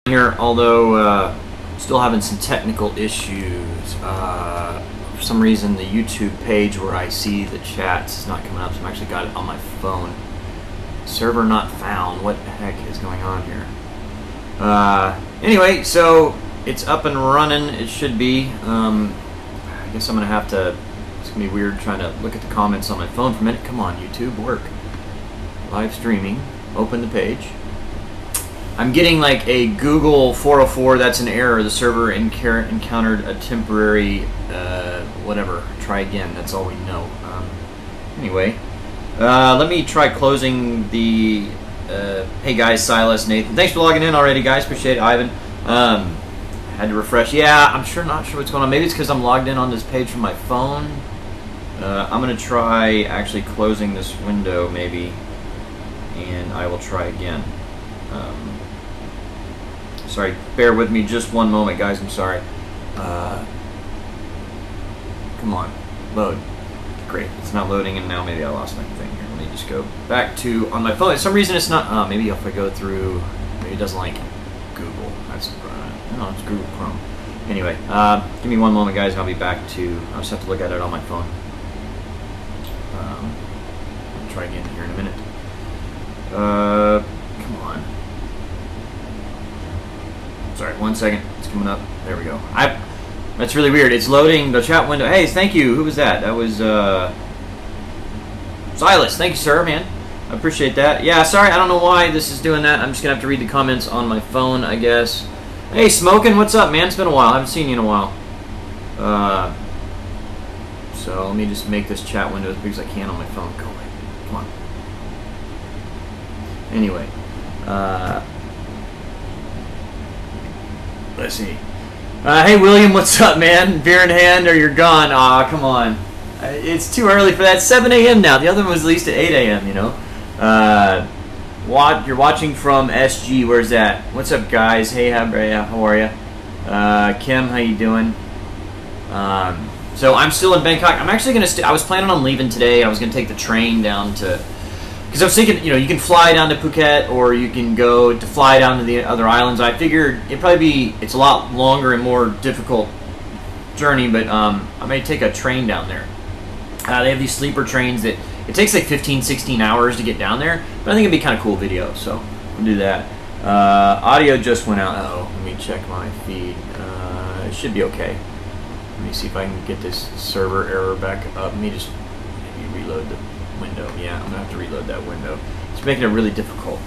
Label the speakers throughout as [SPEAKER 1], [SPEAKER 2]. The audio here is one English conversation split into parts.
[SPEAKER 1] here, although still having some technical issues. For some reason, the YouTube page where I see the chats is not coming up, so I've actually got it on my phone. Server not found. What the heck is going on here? Anyway, so it's up and running. It should be. I guess I'm gonna have to. It's gonna be weird trying to look at the comments on my phone for a minute. Come on, YouTube, work. Live streaming. Open the page. I'm getting like a Google 404. That's an error. The server encountered a temporary whatever. Try again. That's all we know. Anyway, let me try closing the. Hey guys, Silas, Nathan. Thanks for logging in already, guys. Appreciate it, Ivan. Had to refresh. Yeah, I'm not sure what's going on. Maybe it's because I'm logged in on this page from my phone. I'm gonna try actually closing this window maybe, and I will try again. Sorry, bear with me just one moment, guys. I'm sorry. Come on, load. Great, it's not loading, and now maybe I lost my thing here. Let me just go back to on my phone. For some reason, it's not. Maybe if I go through, maybe it doesn't like Google. That's no, it's Google Chrome. Anyway, give me one moment, guys. I'll be back to. I'll just have to look at it on my phone. I'll try again here in a minute. Come on. Sorry, 1 second. It's coming up. There we go. That's really weird. It's loading the chat window. Hey, thank you. Who was that? That was Silas. Thank you, sir, man. I appreciate that. Yeah, sorry. I don't know why this is doing that. I'm just going to have to read the comments on my phone, I guess. Hey, Smoking. What's up, man? It's been a while. I haven't seen you in a while. So let me just make this chat window as big as I can on my phone. Go away. Come on. Anyway. Let's see. Hey, William, what's up, man? Beer in hand or you're gone? Aw, come on. It's too early for that. 7 a.m. now. The other one was at least at 8 a.m., you know? You're watching from SG. Where's that? What's up, guys? Hey, how are you? Kim, how you doing? So I'm still in Bangkok. I'm actually going to I was planning on leaving today. I was going to take the train down to... Because I was thinking, you know, you can fly down to Phuket or you can go to fly down to the other islands. I figured it's a lot longer and more difficult journey, but I may take a train down there. They have these sleeper trains that it takes like 15, 16 hours to get down there, but I think it'd be kind of cool video, so we'll do that. Audio just went out. Uh-oh, let me check my feed. It should be okay. Let me see if I can get this server error back up. Let me just maybe reload the window. Yeah, I'm gonna have to reload that window. It's making it really difficult.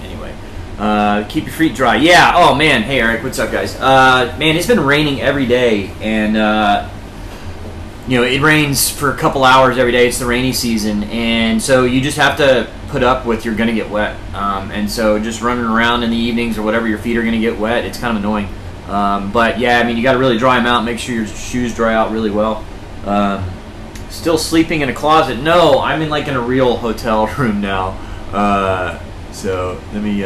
[SPEAKER 1] Anyway, keep your feet dry. Yeah. Oh man. Hey Eric, what's up, guys? Man, it's been raining every day, and you know, it rains for a couple hours every day. It's the rainy season, and so you just have to put up with you're gonna get wet. And so just running around in the evenings or whatever, your feet are gonna get wet. It's kind of annoying. But yeah, I mean, you got to really dry them out. Make sure your shoes dry out really well. Still sleeping in a closet? No, I'm in like in a real hotel room now. So let me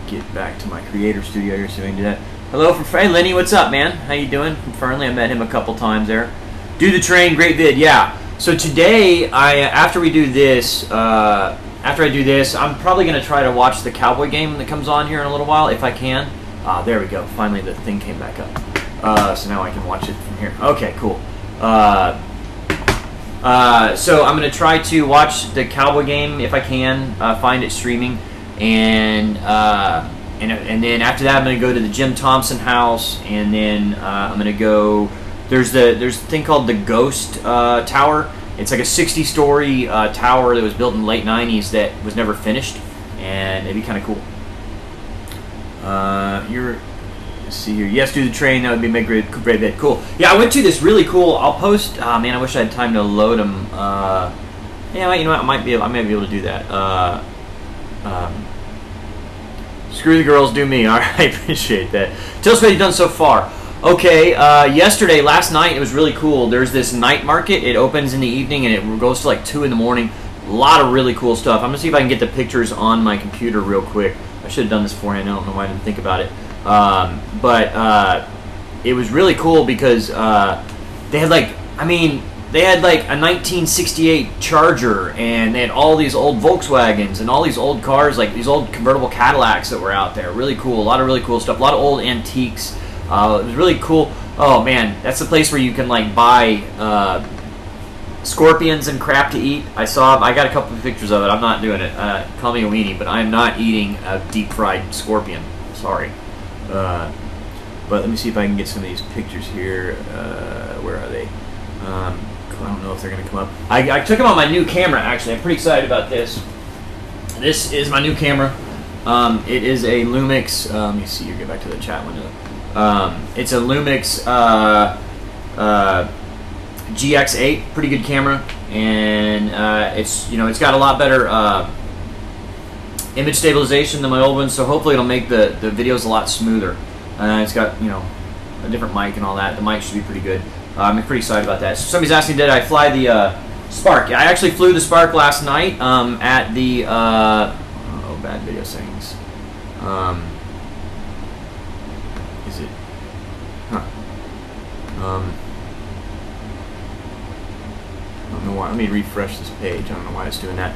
[SPEAKER 1] get back to my creator studio here so I can do that. Hello from Hey Lenny, what's up, man? How you doing? From Fernley, I met him a couple times there. Do the train, great vid. Yeah. So today, after I do this, I'm probably gonna try to watch the Cowboy game that comes on here in a little while if I can. There we go. Finally, the thing came back up. So now I can watch it from here. Okay, cool. So I'm going to try to watch the Cowboy game if I can, find it streaming, and then after that I'm going to go to the Jim Thompson house, and then I'm going to go. There's a thing called the Ghost Tower. It's like a 60-story tower that was built in the late '90s that was never finished, and it'd be kind of cool. Let's see here. Yes, do the train. That would be a great bit. Cool. Yeah, I went to this really cool. I'll post. Man, I wish I had time to load them. Yeah, you know what? I might be able to do that. Screw the girls, do me. All right, I appreciate that. Tell us what you've done so far. Okay, last night, it was really cool. There's this night market. It opens in the evening, and it goes to like 2 in the morning. A lot of really cool stuff. I'm going to see if I can get the pictures on my computer real quick. I should have done this beforehand. I don't know why I didn't think about it. But it was really cool because they had like, I mean, they had like a 1968 Charger, and they had all these old Volkswagens and all these old cars, like these old convertible Cadillacs that were out there. Really cool. A lot of really cool stuff. A lot of old antiques. It was really cool. Oh man, that's the place where you can like buy scorpions and crap to eat. I got a couple of pictures of it. I'm not doing it. Call me a weenie, but I'm not eating a deep fried scorpion. Sorry. But let me see if I can get some of these pictures here. Where are they? I don't know if they're going to come up. I took them on my new camera, actually. I'm pretty excited about this. This is my new camera. It is a Lumix. Let me see. Get back to the chat window. It's a Lumix GX8. Pretty good camera, and it's got a lot better image stabilization than my old one. So hopefully it'll make the videos a lot smoother. It's got a different mic and all that. The mic should be pretty good. I'm pretty excited about that. So somebody's asking, did I fly the Spark? Yeah, I actually flew the Spark last night at the oh, bad video settings. Is it? Huh. I don't know why. Let me refresh this page. I don't know why it's doing that.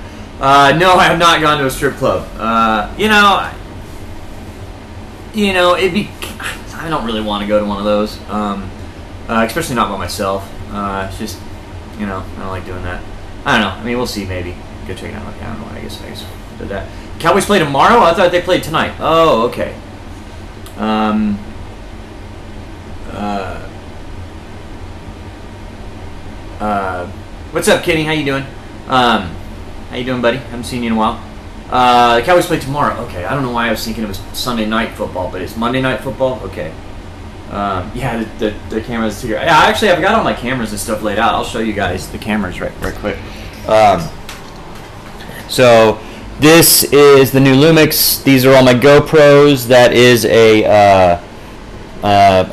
[SPEAKER 1] No, I have not gone to a strip club. It'd be. I don't really want to go to one of those, especially not by myself. It's just, I don't like doing that. I don't know. I mean, we'll see. Maybe go check it out. I don't know. I guess did that. Cowboys play tomorrow. I thought they played tonight. Oh, okay. What's up, Kenny? How you doing? How you doing, buddy? Haven't seen you in a while. The Cowboys play tomorrow. Okay, I don't know why I was thinking it was Sunday night football, but it's Monday night football. Okay. Yeah, the cameras here. Yeah, actually, I've got all my cameras and stuff laid out. I'll show you guys the cameras right quick. So this is the new Lumix. These are all my GoPros. That is a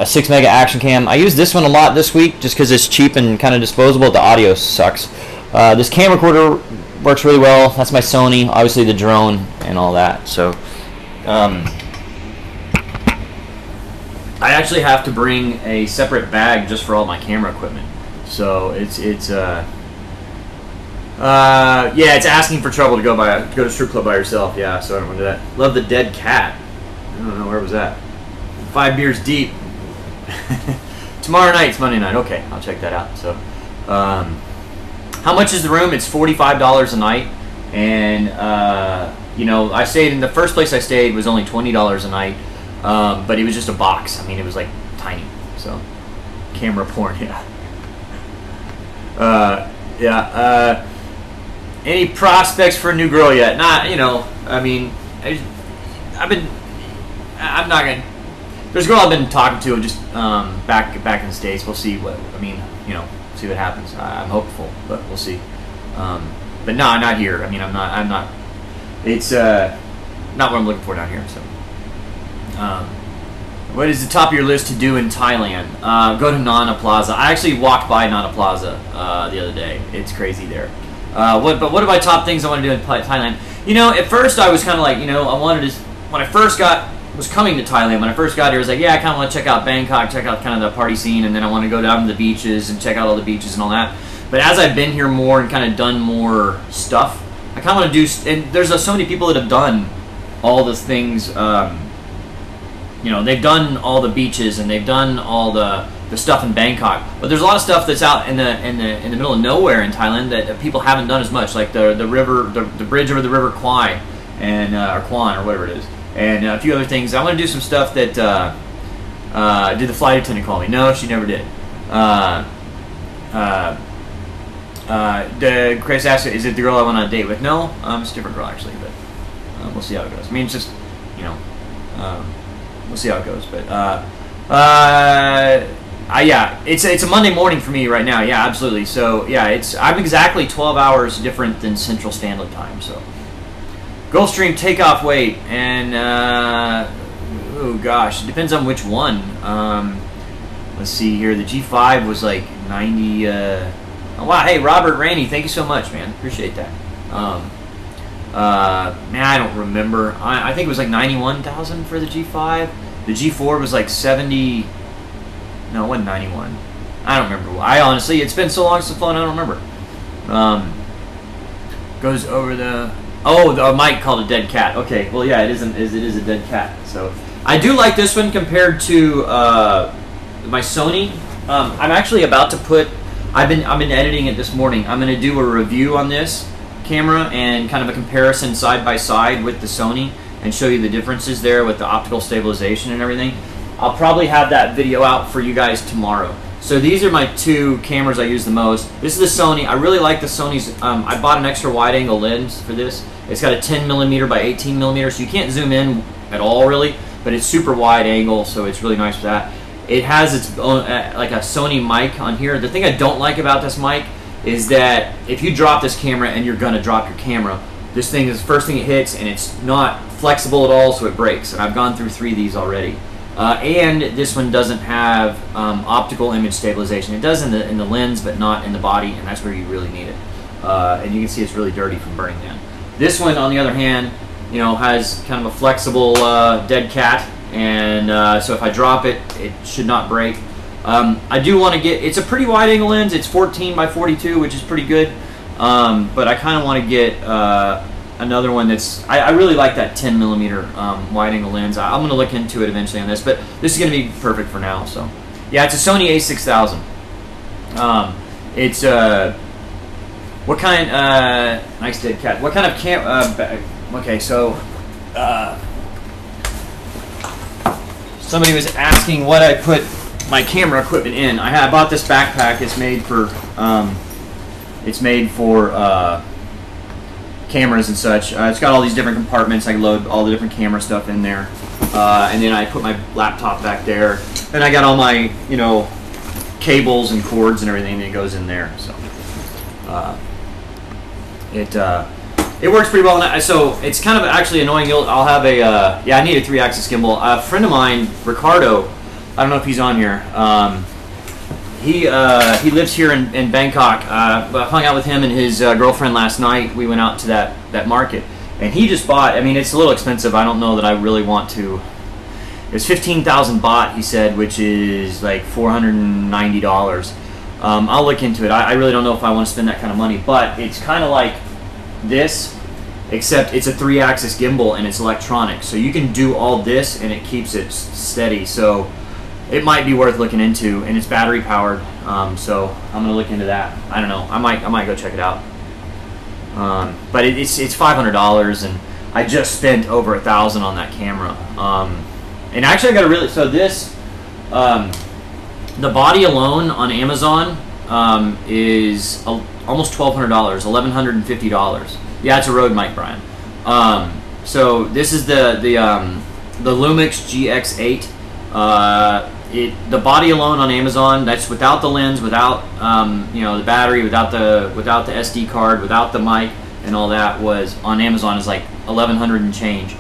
[SPEAKER 1] 6 mega action cam. I use this one a lot this week just because it's cheap and kind of disposable. The audio sucks. This camcorder works really well. That's my Sony. Obviously the drone and all that. So I actually have to bring a separate bag just for all my camera equipment. So it's asking for trouble to go to strip club by yourself. Yeah, so I don't want to do that. Love the dead cat. I don't know, where was that? 5 beers deep. Tomorrow night's Monday night. Okay, I'll check that out. So, how much is the room? It's $45 a night, and I stayed in the first place I stayed was only $20 a night, but it was just a box. I mean, it was like tiny. So, camera porn, yeah. Any prospects for a new girl yet? Not, I mean, I'm not gonna. There's a girl I've been talking to just back in the States. We'll see see what happens. I'm hopeful, but we'll see. But no, not here. I mean, I'm not. It's not what I'm looking for down here. So, what is the top of your list to do in Thailand? Go to Nana Plaza. I actually walked by Nana Plaza the other day. It's crazy there. But what are my top things I want to do in Thailand? At first I was kind of like, I wanted to. When I first was coming to Thailand, when I first got here, I was like, yeah, I kind of want to check out Bangkok, check out kind of the party scene, and then I want to go down to the beaches and check out all the beaches and all that. But as I've been here more and kind of done more stuff, I kind of want to do, and there's so many people that have done all the things, they've done all the beaches and they've done all the stuff in Bangkok, but there's a lot of stuff that's out in the middle of nowhere in Thailand that people haven't done as much, like the bridge over the river Kwai, and or Kwan or whatever it is. And a few other things. I want to do some stuff that did the flight attendant call me? No, she never did. Chris asked, is it the girl I went on a date with? No, it's a different girl actually, but we'll see how it goes. I mean, it's just, we'll see how it goes. But yeah, it's a Monday morning for me right now. Yeah, absolutely. So yeah, I'm exactly 12 hours different than Central Standard Time. So. Gulfstream takeoff weight, and oh gosh, it depends on which one. Let's see here. The G5 was like 90. Oh wow, hey Robert Rainey, thank you so much, man. Appreciate that. Man, I don't remember. I think it was like 91,000 for the G5. The G4 was like 70. No, it wasn't 91. I don't remember. I honestly, it's been so long since I've flown, I don't remember. Goes over the... Oh, the mic called a dead cat. Okay, well, yeah, it is a dead cat. So I do like this one compared to my Sony. I'm actually about to put... I've been editing it this morning. I'm going to do a review on this camera and kind of a comparison side by side with the Sony and show you the differences there with the optical stabilization and everything. I'll probably have that video out for you guys tomorrow. So these are my two cameras I use the most. This is the Sony. I really like the Sony's. I bought an extra wide angle lens for this. It's got a 10mm by 18mm, so you can't zoom in at all really, but it's super wide angle, so it's really nice for that. It has its own, like a Sony mic on here. The thing I don't like about this mic is that if you drop this camera, and you're gonna drop your camera, this thing is the first thing it hits, and it's not flexible at all, so it breaks. And I've gone through 3 of these already. And this one doesn't have optical image stabilization. It does in the lens, but not in the body, and that's where you really need it. And you can see it's really dirty from burning down. This one, on the other hand, you know, has kind of a flexible dead cat, and so if I drop it, it should not break. I do want to get, it's a pretty wide angle lens. It's 14 by 42, which is pretty good. But I kind of want to get another one that's, I really like that 10mm wide angle lens. I'm going to look into it eventually on this, but this is going to be perfect for now. So yeah, it's a Sony a6000. It's what kind, nice dead cat, what kind of okay, so somebody was asking what I put my camera equipment in. I bought this backpack. It's made for cameras and such. It's got all these different compartments. I load all the different camera stuff in there, and then I put my laptop back there. Then I got all my, you know, cables and cords and everything that goes in there. So it works pretty well. So it's kind of actually annoying. I'll have a yeah, I need a 3-axis gimbal. A friend of mine, Ricardo, I don't know if he's on here. He lives here in Bangkok. I hung out with him and his girlfriend last night. We went out to that market, and he just bought. I mean, it's a little expensive. I don't know that I really want to. It's 15,000 baht, he said, which is like $490. I'll look into it. I really don't know if I want to spend that kind of money, but it's kind of like this, except it's a 3-axis gimbal and it's electronic, so you can do all this and it keeps it steady. So it might be worth looking into, and it's battery powered. So I'm gonna look into that. I don't know. I might go check it out. But it's $500, and I just spent over $1,000 on that camera. And actually, I got to really, so this the body alone on Amazon is almost $1,200, $1,150. Yeah, it's a Rode mic, Brian. So this is the Lumix GX8. The body alone on Amazon, that's without the lens, without you know, the battery, without the SD card, without the mic and all that, was on Amazon is like $1,100 and change.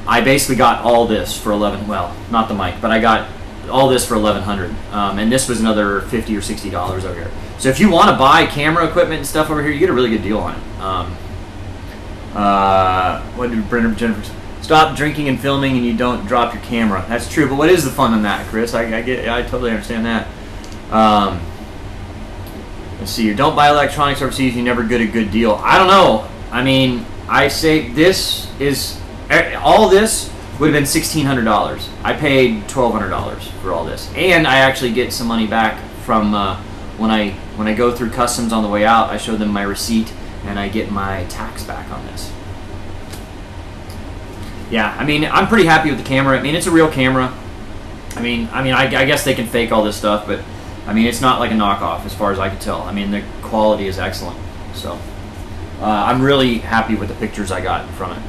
[SPEAKER 1] I basically got all this for well, not the mic, but I got all this for $1,100, and this was another $50 or $60 over here. So if you want to buy camera equipment and stuff over here, you get a really good deal on it. What did Jennifer say? Stop drinking and filming and you don't drop your camera. That's true, but what is the fun in that, Chris? I totally understand that. Let's see here. Don't buy electronics overseas. You never get a good deal. I don't know. I mean, I say this is, all this would have been $1,600. I paid $1,200 for all this, and I actually get some money back from when I go through customs on the way out. I show them my receipt and I get my tax back on this. Yeah, I mean, I'm pretty happy with the camera. I mean, it's a real camera. I guess they can fake all this stuff, but I mean, it's not like a knockoff as far as I can tell. I mean, the quality is excellent. So I'm really happy with the pictures I got from it.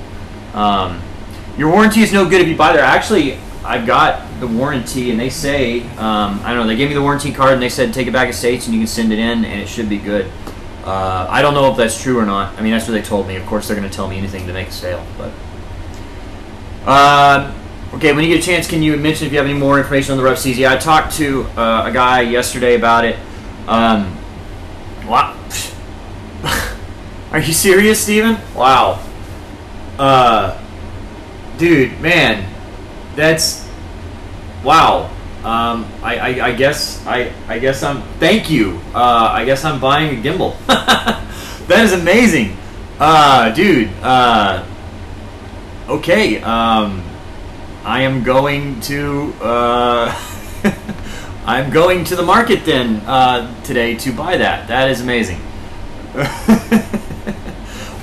[SPEAKER 1] Your warranty is no good if you buy there. Actually, I've got the warranty, and they say, I don't know, they gave me the warranty card, and they said take it back to States and you can send it in, and it should be good. I don't know if that's true or not. I mean, that's what they told me. Of course, they're going to tell me anything to make a sale, but. Okay, when you get a chance, can you mention if you have any more information on the Ruff Seas? Yeah, I talked to a guy yesterday about it. Wow. Are you serious, Steven? Wow. Dude, man, that's, wow. I guess I'm. Thank you. I guess I'm buying a gimbal. That is amazing, dude. Okay. I am going to. I'm going to the market then today to buy that. That is amazing.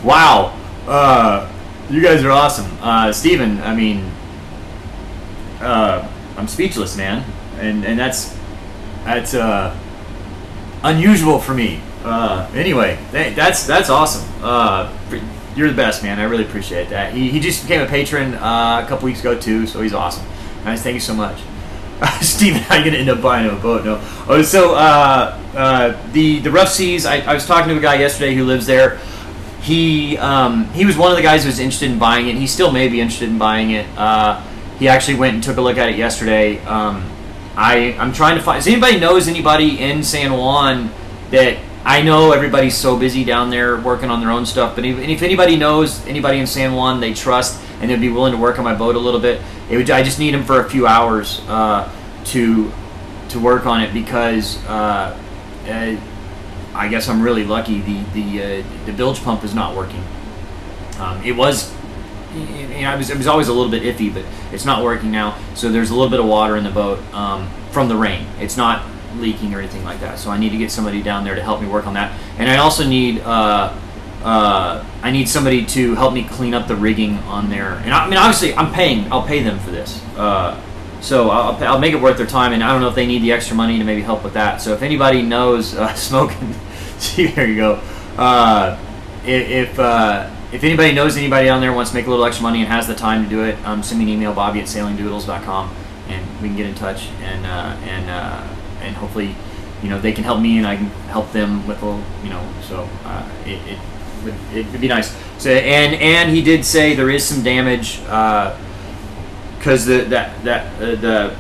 [SPEAKER 1] Wow. You guys are awesome. Steven, I mean, I'm speechless, man. And that's unusual for me. Anyway, that's awesome. You're the best, man. I really appreciate that. He just became a patron a couple weeks ago too, so he's awesome. Nice, thank you so much. Steven, how are you gonna end up buying a boat? No. Oh, so the Ruff Seas. I was talking to a guy yesterday who lives there. He was one of the guys who was interested in buying it. He still may be interested in buying it. He actually went and took a look at it yesterday. I'm trying to find. Does anybody knows anybody in San Juan that I know? Everybody's so busy down there working on their own stuff. But if anybody knows anybody in San Juan they trust and they'd be willing to work on my boat a little bit, I just need them for a few hours to work on it because I guess I'm really lucky. The bilge pump is not working. It was. It was always a little bit iffy, but it's not working now. So there's a little bit of water in the boat from the rain. It's not leaking or anything like that. So I need to get somebody down there to help me work on that. And I also need I need somebody to help me clean up the rigging on there. And I mean, obviously, I'll pay them for this. So I'll make it worth their time. And I don't know if they need the extra money to maybe help with that. So if anybody knows smoking, see, there you go. If anybody knows anybody down there wants to make a little extra money and has the time to do it, send me an email, Bobby@sailingdoodles.com, and we can get in touch and hopefully, they can help me and I can help them with a little, so it'd be nice. So and he did say there is some damage because the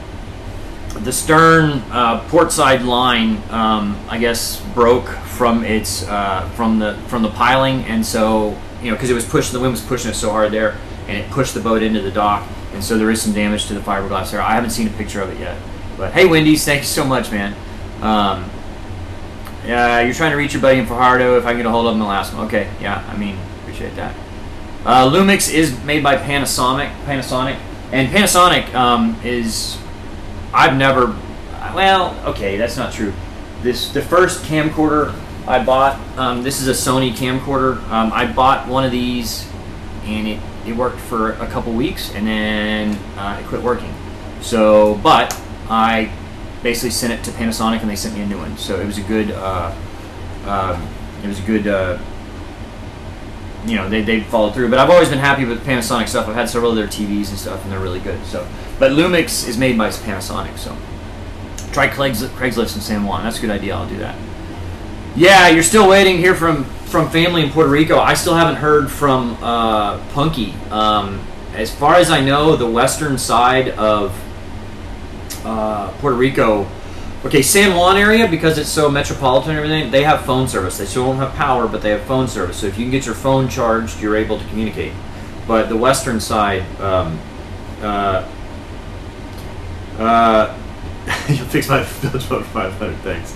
[SPEAKER 1] stern port side line I guess broke from its from the piling, and so because it was pushing, the wind was pushing it so hard there, and it pushed the boat into the dock, and so there is some damage to the fiberglass there. I haven't seen a picture of it yet, but hey, Wendy's, thank you so much, man. You're trying to reach your buddy in Fajardo. If I can get a hold of him, I'll ask him. Okay, yeah, I mean, appreciate that. Lumix is made by Panasonic, and Panasonic is, I've never, well, okay, that's not true. The first camcorder I bought, this is a Sony camcorder. I bought one of these, and it worked for a couple weeks, and then it quit working. So, but I basically sent it to Panasonic, and they sent me a new one. So it was a good, they followed through. But I've always been happy with Panasonic stuff. I've had several of their TVs and stuff, and they're really good. So, but Lumix is made by Panasonic. So try Craigslist in San Juan. That's a good idea. I'll do that. Yeah, you're still waiting here from family in Puerto Rico. I still haven't heard from Punky. As far as I know, the western side of Puerto Rico, okay, San Juan area, because it's so metropolitan and everything, they have phone service. They still don't have power, but they have phone service. So if you can get your phone charged, you're able to communicate. But the western side, you'll fix my village vote for 500, thanks.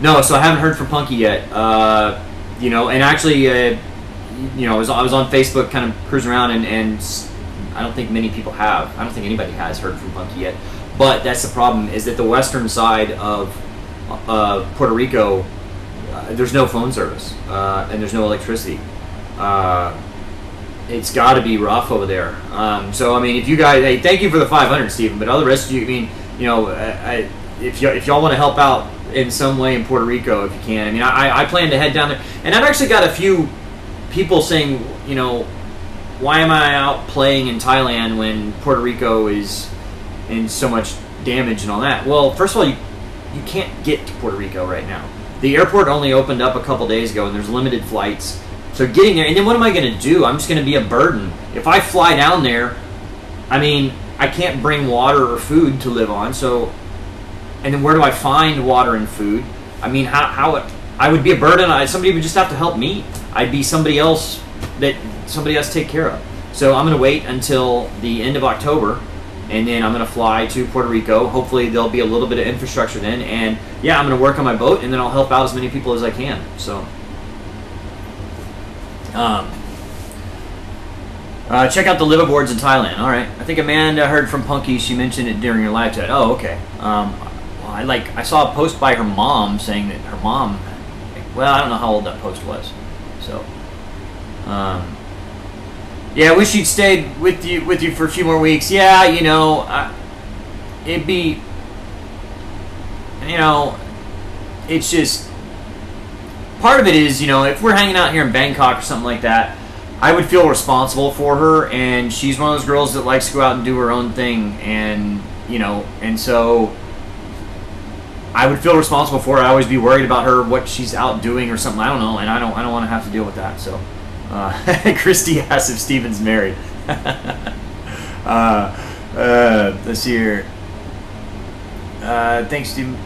[SPEAKER 1] No, so I haven't heard from Punky yet. And actually, I was on Facebook kind of cruising around, and I don't think many people have. I don't think anybody has heard from Punky yet. But that's the problem, is that the western side of Puerto Rico, there's no phone service, and there's no electricity. It's got to be rough over there. So, I mean, if you guys, hey, thank you for the 500, Stephen, but all the rest of you, I mean, if y'all want to help out in some way in Puerto Rico, if you can. I mean, I plan to head down there, and I've actually got a few people saying, why am I out playing in Thailand when Puerto Rico is in so much damage and all that? Well, first of all, you can't get to Puerto Rico right now. The airport only opened up a couple days ago, and there's limited flights. So getting there, and then what am I going to do? I'm just going to be a burden. If I fly down there, I mean, I can't bring water or food to live on, so, and then where do I find water and food? I mean, how I would be a burden. Somebody would just have to help me. I'd be somebody else that somebody else take care of. So I'm going to wait until the end of October, and then I'm going to fly to Puerto Rico. Hopefully there'll be a little bit of infrastructure then, and yeah, I'm going to work on my boat, and then I'll help out as many people as I can. So check out the liveaboards in Thailand. All right, I think Amanda heard from Punky. She mentioned it during her live chat. Oh, okay. Well, I saw a post by her mom saying that her mom, well, I don't know how old that post was. So yeah, I wish you'd stayed with you for a few more weeks. Yeah, you know, it'd be, you know, it's just, part of it is, you know, if we're hanging out here in Bangkok or something like that, I would feel responsible for her, and she's one of those girls that likes to go out and do her own thing, and, you know, and so I would feel responsible for her. I'd always be worried about her, what she's out doing or something, I don't know, and I don't want to have to deal with that, so. Christy asks if Steven's married. Let's see here. Thanks, Steven.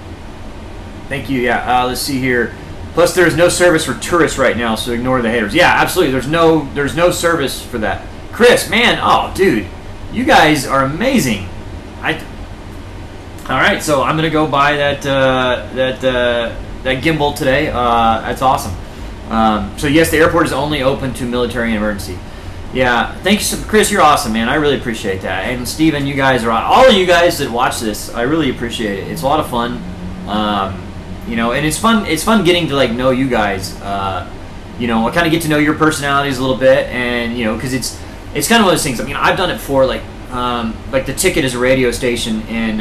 [SPEAKER 1] Thank you. Yeah. Let's see here. Plus, there is no service for tourists right now, so ignore the haters. Yeah, absolutely. There's no service for that. Chris, man, oh, dude, you guys are amazing. All right, so I'm gonna go buy that gimbal today. That's awesome. So yes, the airport is only open to military and emergency. Yeah, thank you, Chris. You're awesome, man. I really appreciate that. And Steven, you guys are all of you guys that watch this. I really appreciate it. It's a lot of fun, you know, and it's fun. It's fun getting to like know you guys. You know, I kind of get to know your personalities a little bit, and you know, because it's kind of one of those things. I mean, I've done it for like the Ticket is a radio station in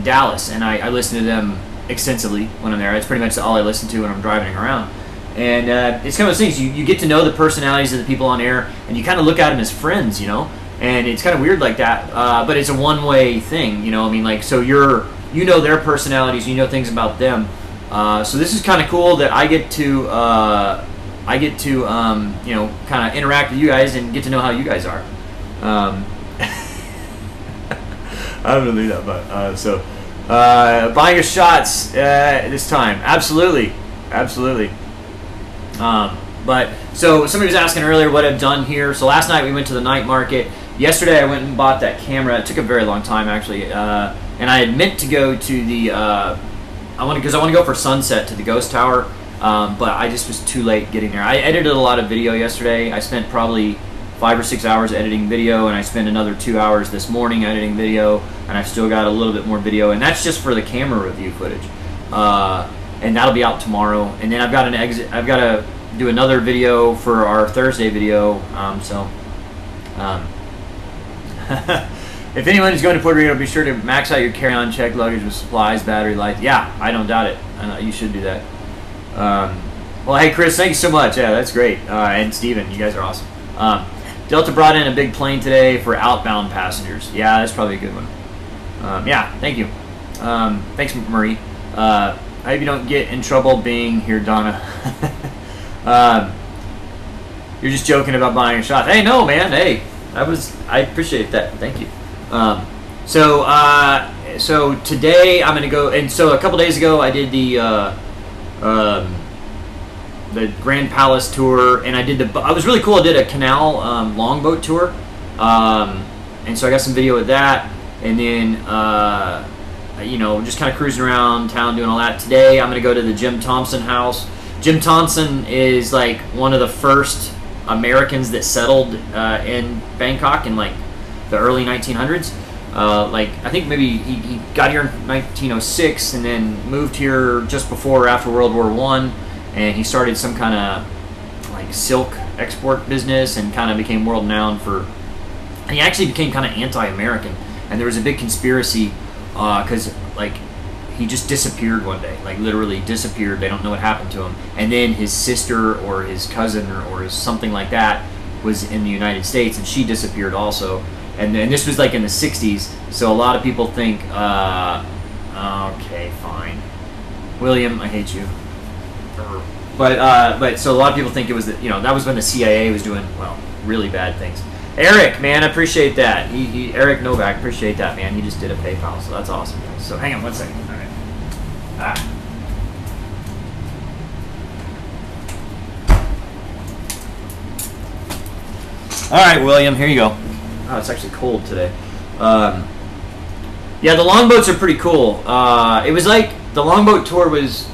[SPEAKER 1] Dallas, and I listen to them extensively when I'm there. It's pretty much all I listen to when I'm driving around. And it's kind of those things, you get to know the personalities of the people on air, and you kind of look at them as friends, you know, and it's kind of weird like that, but it's a one-way thing, you know. I mean, like, so you know their personalities, you know things about them, so this is kind of cool that I get to you know, kind of interact with you guys and get to know how you guys are. I don't believe that, but so buying your shots this time, absolutely. But so somebody was asking earlier what I've done here. So last night we went to the night market. Yesterday I went and bought that camera. It took a very long time actually, and I had meant to go to the because I want to go for sunset to the ghost tower, but I just was too late getting there. I edited a lot of video yesterday. I spent probably 5 or 6 hours editing video, and I spent another 2 hours this morning editing video, and I've still got a little bit more video, and that's just for the camera review footage, and that'll be out tomorrow. And then I've got to do another video for our Thursday video. If anyone is going to Puerto Rico, be sure to max out your carry-on, check luggage with supplies, battery, lights. Yeah, I don't doubt it. You should do that. Well, hey Chris, thank you so much. Yeah, that's great. And Steven, you guys are awesome. Delta brought in a big plane today for outbound passengers. Yeah, that's probably a good one. Yeah, thank you. Thanks, Marie. I hope you don't get in trouble being here, Donna. You're just joking about buying a shot. Hey, no, man. Hey, I appreciate that. Thank you. So today I'm gonna go, and so a couple days ago I did the Grand Palace tour, and I was really cool. I did a canal longboat tour, and so I got some video of that, and then you know, just kind of cruising around town doing all that. Today I'm gonna go to the Jim Thompson house. Jim Thompson is like one of the first Americans that settled in Bangkok in like the early 1900s. Like I think maybe he got here in 1906 and then moved here just before or after World War I, and he started some kind of like silk export business and kind of became world renowned for. And he actually became kind of anti-American, and there was a big conspiracy because like he just disappeared one day, like literally disappeared. They don't know what happened to him. And then his sister or his cousin or something like that was in the United States, and she disappeared also. And then this was like in the 60s, so a lot of people think, okay, fine. William, I hate you. But so a lot of people think it was, that was when the CIA was doing, well, really bad things. Eric, man, I appreciate that. Eric Novak, appreciate that, man. He just did a PayPal, so that's awesome. So hang on one second. All right. All right, William, here you go. Oh, it's actually cold today. Yeah, the longboats are pretty cool. It was like the longboat tour was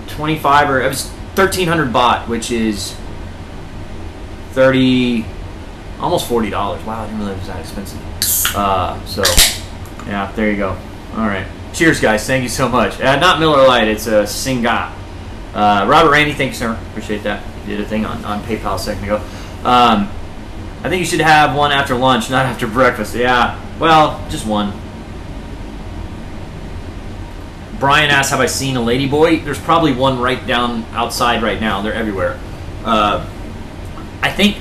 [SPEAKER 1] 25 or it was 1,300 baht, which is 30, almost $40. Wow, I didn't realize it was that expensive. So yeah, there you go. All right, cheers, guys. Thank you so much. Not Miller Lite, it's a Singa. Robert Randy, thank you, sir. Appreciate that. You did a thing on PayPal a second ago. I think you should have one after lunch, not after breakfast. Yeah, well, just one. Brian asked, have I seen a ladyboy? There's probably one right down outside right now. They're everywhere. I think,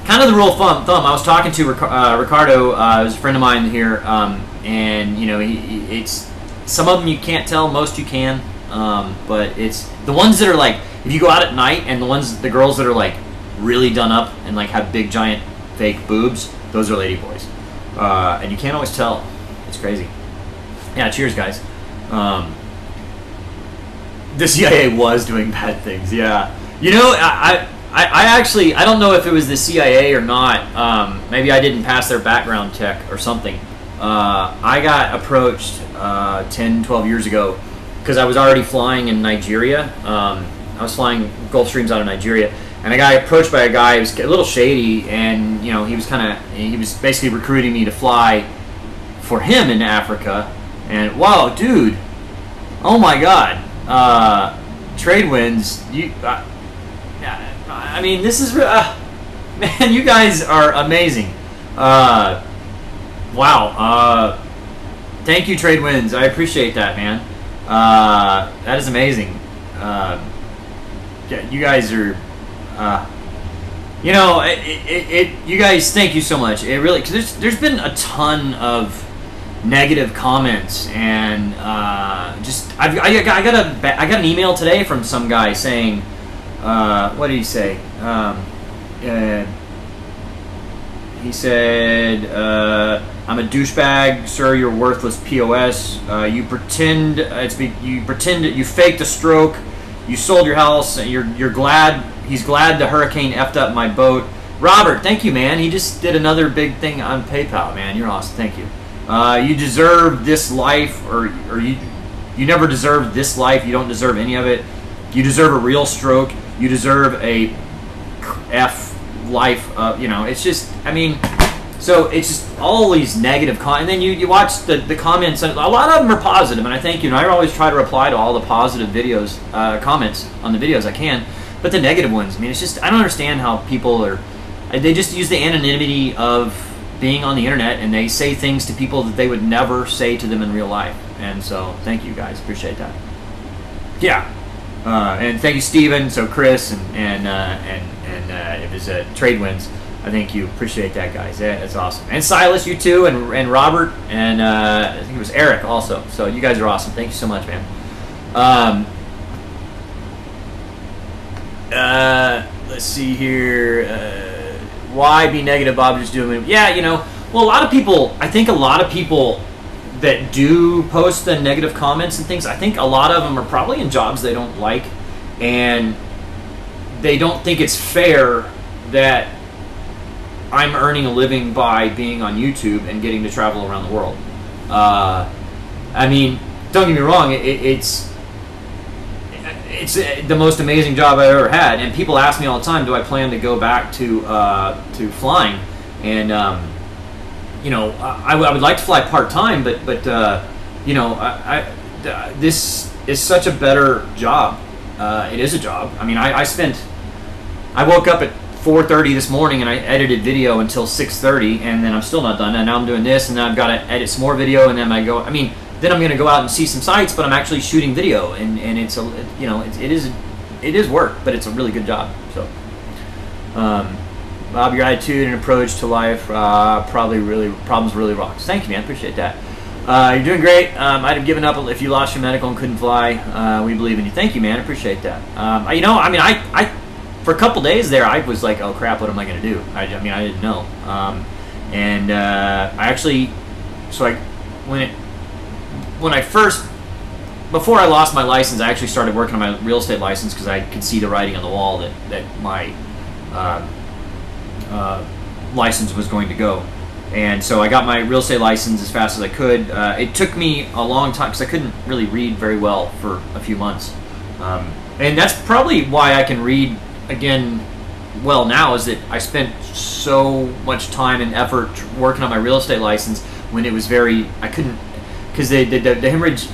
[SPEAKER 1] kind of the rule of thumb, I was talking to Ricardo, who's a friend of mine here, and, you know, it's some of them you can't tell, most you can, but it's the ones that are like, if you go out at night and the girls that are like really done up and like have big giant fake boobs, those are ladyboys. And you can't always tell. It's crazy. Yeah, cheers, guys. The CIA was doing bad things. Yeah, you know, I actually, I don't know if it was the CIA or not. Maybe I didn't pass their background check or something. I got approached 10, 12 years ago because I was already flying in Nigeria. I was flying Gulf Streams out of Nigeria, and I got approached by a guy who was a little shady, and you know, he was basically recruiting me to fly for him in Africa. And wow, dude, oh my God, trade winds. I mean, this is man, you guys are amazing. Wow, thank you, trade winds. I appreciate that, man. That is amazing. Yeah, you guys are. You know, you guys, thank you so much. It really, because there's been a ton of negative comments, and just I got an email today from some guy saying, what did he say? He said, I'm a douchebag, sir. You're worthless POS. You pretend you faked a stroke. You sold your house. You're glad. He's glad the hurricane effed up my boat. Robert, thank you, man. He just did another big thing on PayPal, man. You're awesome. Thank you. You deserve this life, or you never deserved this life. You don't deserve any of it. You deserve a real stroke. You deserve a F life. You know, it's just, I mean, so it's just all these negative comments. And then you watch the comments, and a lot of them are positive, and I thank you. And I always try to reply to all the positive videos, comments on the videos I can. But the negative ones, I mean, it's just, I don't understand how people are, they just use the anonymity of being on the internet, and they say things to people that they would never say to them in real life. And so, thank you guys, appreciate that. Yeah, and thank you, Steven, so Chris, and it was Trade Winds. I thank you, appreciate that, guys. Yeah, that's awesome. And Silas, you too, and Robert, and I think it was Eric also. So you guys are awesome. Thank you so much, man. Let's see here. Why be negative? Bob just doing. Yeah, you know. Well, a lot of people. I think a lot of people that do post the negative comments and things, I think a lot of them are probably in jobs they don't like, and they don't think it's fair that I'm earning a living by being on YouTube and getting to travel around the world. I mean, don't get me wrong, it's the most amazing job I've ever had, and people ask me all the time, do I plan to go back to flying? And you know, I would like to fly part-time, but you know, this is such a better job. It is a job. I mean, I woke up at 4:30 this morning and I edited video until 6:30, and then I'm still not done, and now I'm doing this, and then I've got to edit some more video, and then then I'm going to go out and see some sites, but I'm actually shooting video, and it's you know, it is work, but it's a really good job. So Bob, your attitude and approach to life problems really rocks. Thank you, man, appreciate that. You're doing great. I'd have given up if you lost your medical and couldn't fly. We believe in you. Thank you, man, appreciate that. You know, I mean, I for a couple days there, I was like, oh crap, what am I going to do? I mean, I didn't know. And I actually, so before I lost my license, I actually started working on my real estate license because I could see the writing on the wall that my license was going to go. And so I got my real estate license as fast as I could. It took me a long time because I couldn't really read very well for a few months. And that's probably why I can read again well now, is that I spent so much time and effort working on my real estate license when it was I couldn't, because the hemorrhage,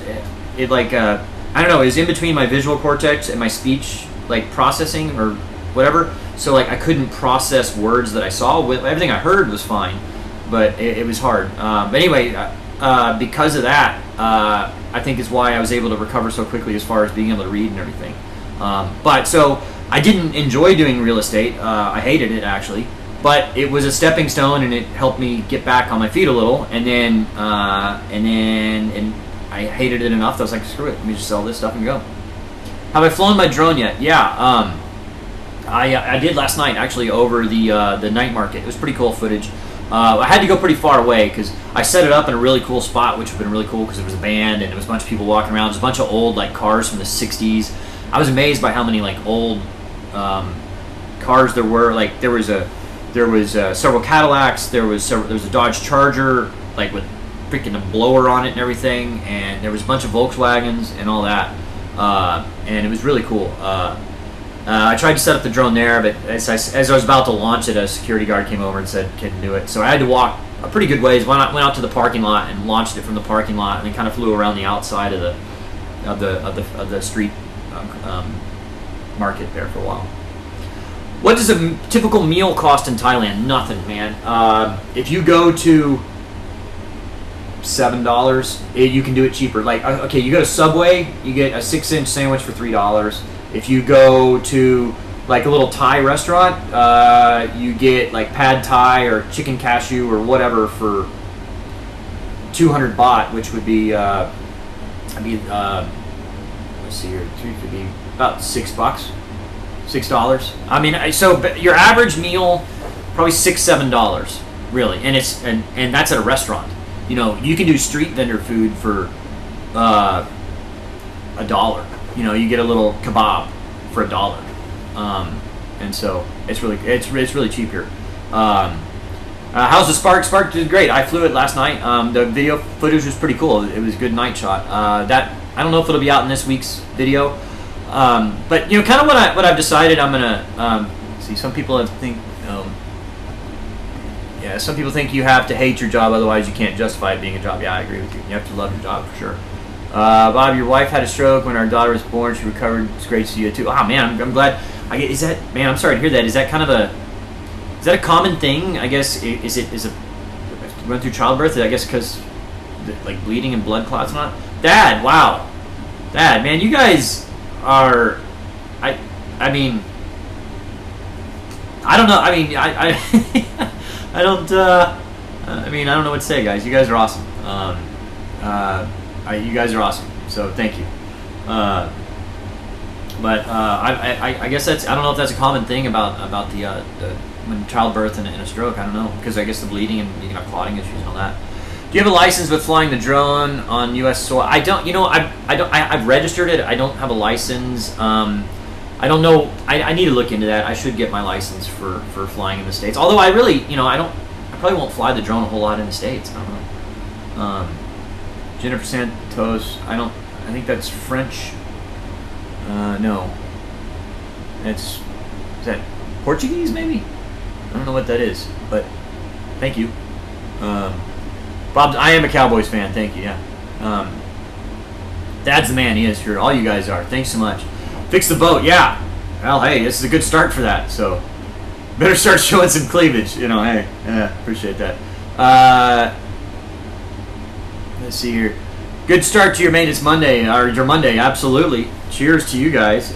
[SPEAKER 1] it like, I don't know, it was in between my visual cortex and my speech, like processing or whatever. So like I couldn't process words that I saw. Everything I heard was fine, but it was hard. But anyway, because of that, I think is why I was able to recover so quickly as far as being able to read and everything. But so I didn't enjoy doing real estate. I hated it actually, but it was a stepping stone, and it helped me get back on my feet a little. And then I hated it enough that I was like, screw it, let me just sell this stuff and go. Have I flown my drone yet? Yeah, I did last night actually over the night market. It was pretty cool footage. I had to go pretty far away because I set it up in a really cool spot, which would have been really cool because there was a band and there was a bunch of people walking around. There's a bunch of old like cars from the 60s. I was amazed by how many like old cars there were. Like there was several Cadillacs. There was a Dodge Charger like with freaking a blower on it and everything, and there was a bunch of Volkswagens and all that, and it was really cool. I tried to set up the drone there, but as I was about to launch it, a security guard came over and said, "Couldn't do it." So I had to walk a pretty good ways. Went out to the parking lot and launched it from the parking lot, and then kind of flew around the outside of the street market there for a while. What does a typical meal cost in Thailand? Nothing, man. If you go to $7, you can do it cheaper. Like, okay, you go to Subway, you get a 6-inch sandwich for $3. If you go to like a little Thai restaurant, you get like pad Thai or chicken cashew or whatever for 200 baht, which would be, let's see here, it would be about $6. $6. I mean, so your average meal probably $6-7, really, and that's at a restaurant. You know, you can do street vendor food for $1. You know, you get a little kebab for $1, and so it's really cheap here. How's the Spark? Spark did great. I flew it last night. The video footage was pretty cool. It was a good night shot. That I don't know if it'll be out in this week's video, but you know, kind of what I've decided. I'm gonna see. Some people think. Yeah, some people think you have to hate your job, otherwise you can't justify it being a job. Yeah, I agree with you. You have to love your job for sure. Bob, your wife had a stroke when our daughter was born. She recovered. It's great to see you too. Oh man, I'm glad. Is that, man? I'm sorry to hear that. Is that kind of a common thing? I guess is it went through childbirth? I guess because like bleeding and blood clots and all. Dad, wow, Dad, man, you guys are. I mean, I don't know. I mean, I I don't. I mean, I don't know what to say, guys. You guys are awesome. You guys are awesome. So thank you. But I guess I don't know if that's a common thing about the when childbirth and a stroke. I don't know, because I guess the bleeding and you can have clotting issues and all that. Do you have a license with flying the drone on U.S. soil? I don't. You know, I've registered it. I don't have a license. I don't know. I need to look into that. I should get my license for flying in the States. Although I really, you know, I probably won't fly the drone a whole lot in the States. I don't know. Jennifer Santos. I think that's French. No. Is that Portuguese maybe? I don't know what that is, but thank you. Bob, I am a Cowboys fan. Thank you. Yeah. Dad's the man. He is here. All you guys are. Thanks so much. Fix the boat. Yeah. Well, hey, this is a good start for that. So better start showing some cleavage. You know, hey, yeah, appreciate that. Let's see here. Good start to your maintenance Monday, or your Monday. Absolutely. Cheers to you guys.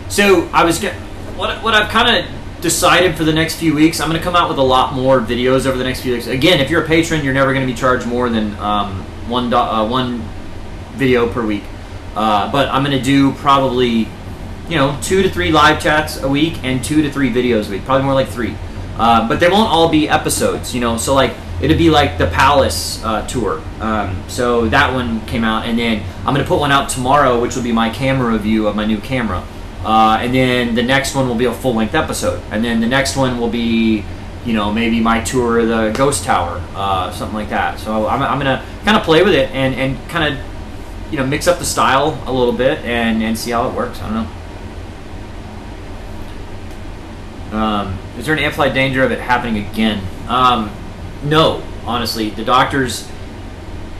[SPEAKER 1] So I was what I've kind of decided for the next few weeks. I'm going to come out with a lot more videos over the next few weeks. Again, if you're a patron, you're never going to be charged more than one video per week. But I'm going to do probably, you know, 2 to 3 live chats a week and 2 to 3 videos a week. Probably more like 3. But they won't all be episodes, you know. So like it'll be like the Palace tour. So that one came out, and then I'm going to put one out tomorrow, which will be my camera review of my new camera. And then the next one will be a full-length episode, and then the next one will be you know, maybe my tour of the Ghost Tower, something like that. So I'm gonna kind of play with it and kind of, you know, mix up the style a little bit and see how it works. I don't know. Is there an amplified danger of it happening again? No, honestly. The doctors,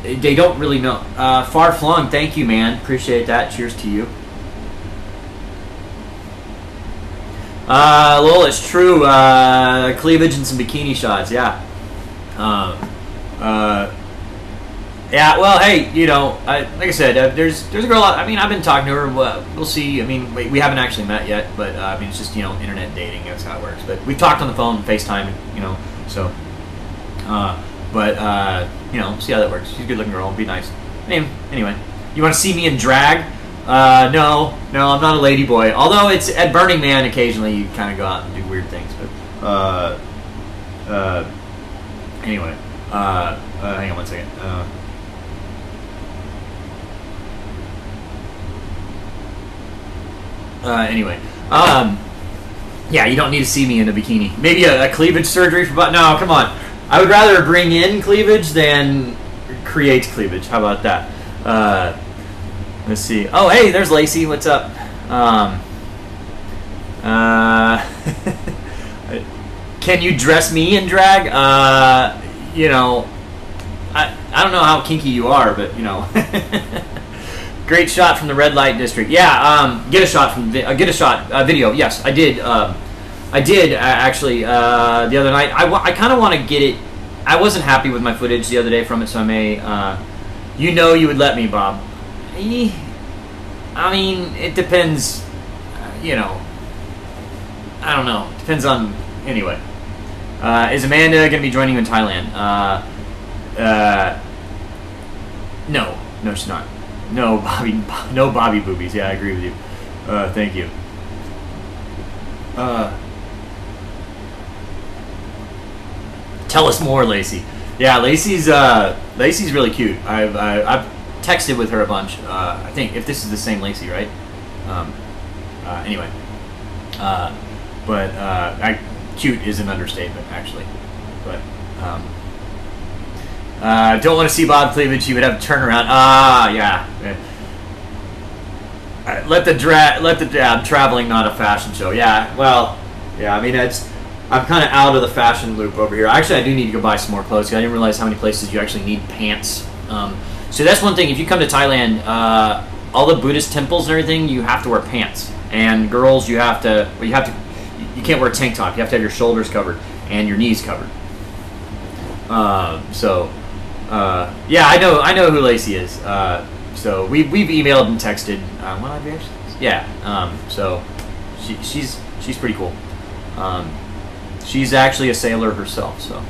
[SPEAKER 1] they don't really know. Far flung, thank you, man. Appreciate that. Cheers to you. Lol, it's true. Cleavage and some bikini shots, yeah. Yeah, well, hey, you know, like I said, there's a girl. I mean, I've been talking to her. We'll see. I mean, we haven't actually met yet, but I mean, it's just, you know, internet dating. That's how it works. But we've talked on the phone, FaceTime, you know. So, you know, see how that works. She's a good-looking girl. Be nice. Anyway, you want to see me in drag? No, I'm not a lady boy. Although it's at Burning Man, occasionally you kind of go out and do weird things. But anyway, hang on one second. Anyway, yeah, you don't need to see me in a bikini. Maybe a cleavage surgery for butt. No, come on. I would rather bring in cleavage than create cleavage. How about that? Let's see. Oh, hey, there's Lacey. What's up? Can you dress me in drag? You know, I don't know how kinky you are, but you know. Great shot from the red light district. Yeah, get a shot from video. Yes, I did. I did actually the other night. I kind of want to get it. I wasn't happy with my footage the other day from it, so I may. You know, you would let me, Bob. I mean, it depends. You know, I don't know. Depends on. Anyway, is Amanda going to be joining you in Thailand? No, she's not. No, Bobby boobies. Yeah, I agree with you. Thank you. Tell us more, Lacey. Yeah, Lacey's really cute. I've texted with her a bunch. I think if this is the same Lacey, right? Anyway, but cute is an understatement, actually. But don't want to see Bob cleavage. He would have to turn around. Yeah. Let the I'm traveling, not a fashion show. Yeah. Well, yeah. I mean, I'm kind of out of the fashion loop over here. Actually, I do need to go buy some more clothes. I didn't realize how many places you actually need pants. So that's one thing. If you come to Thailand, all the Buddhist temples and everything, you have to wear pants. And girls, you have to. Well, you can't wear a tank top. You have to have your shoulders covered and your knees covered. Yeah, I know who Lacey is. So we've emailed and texted. Yeah. So she's pretty cool. She's actually a sailor herself. So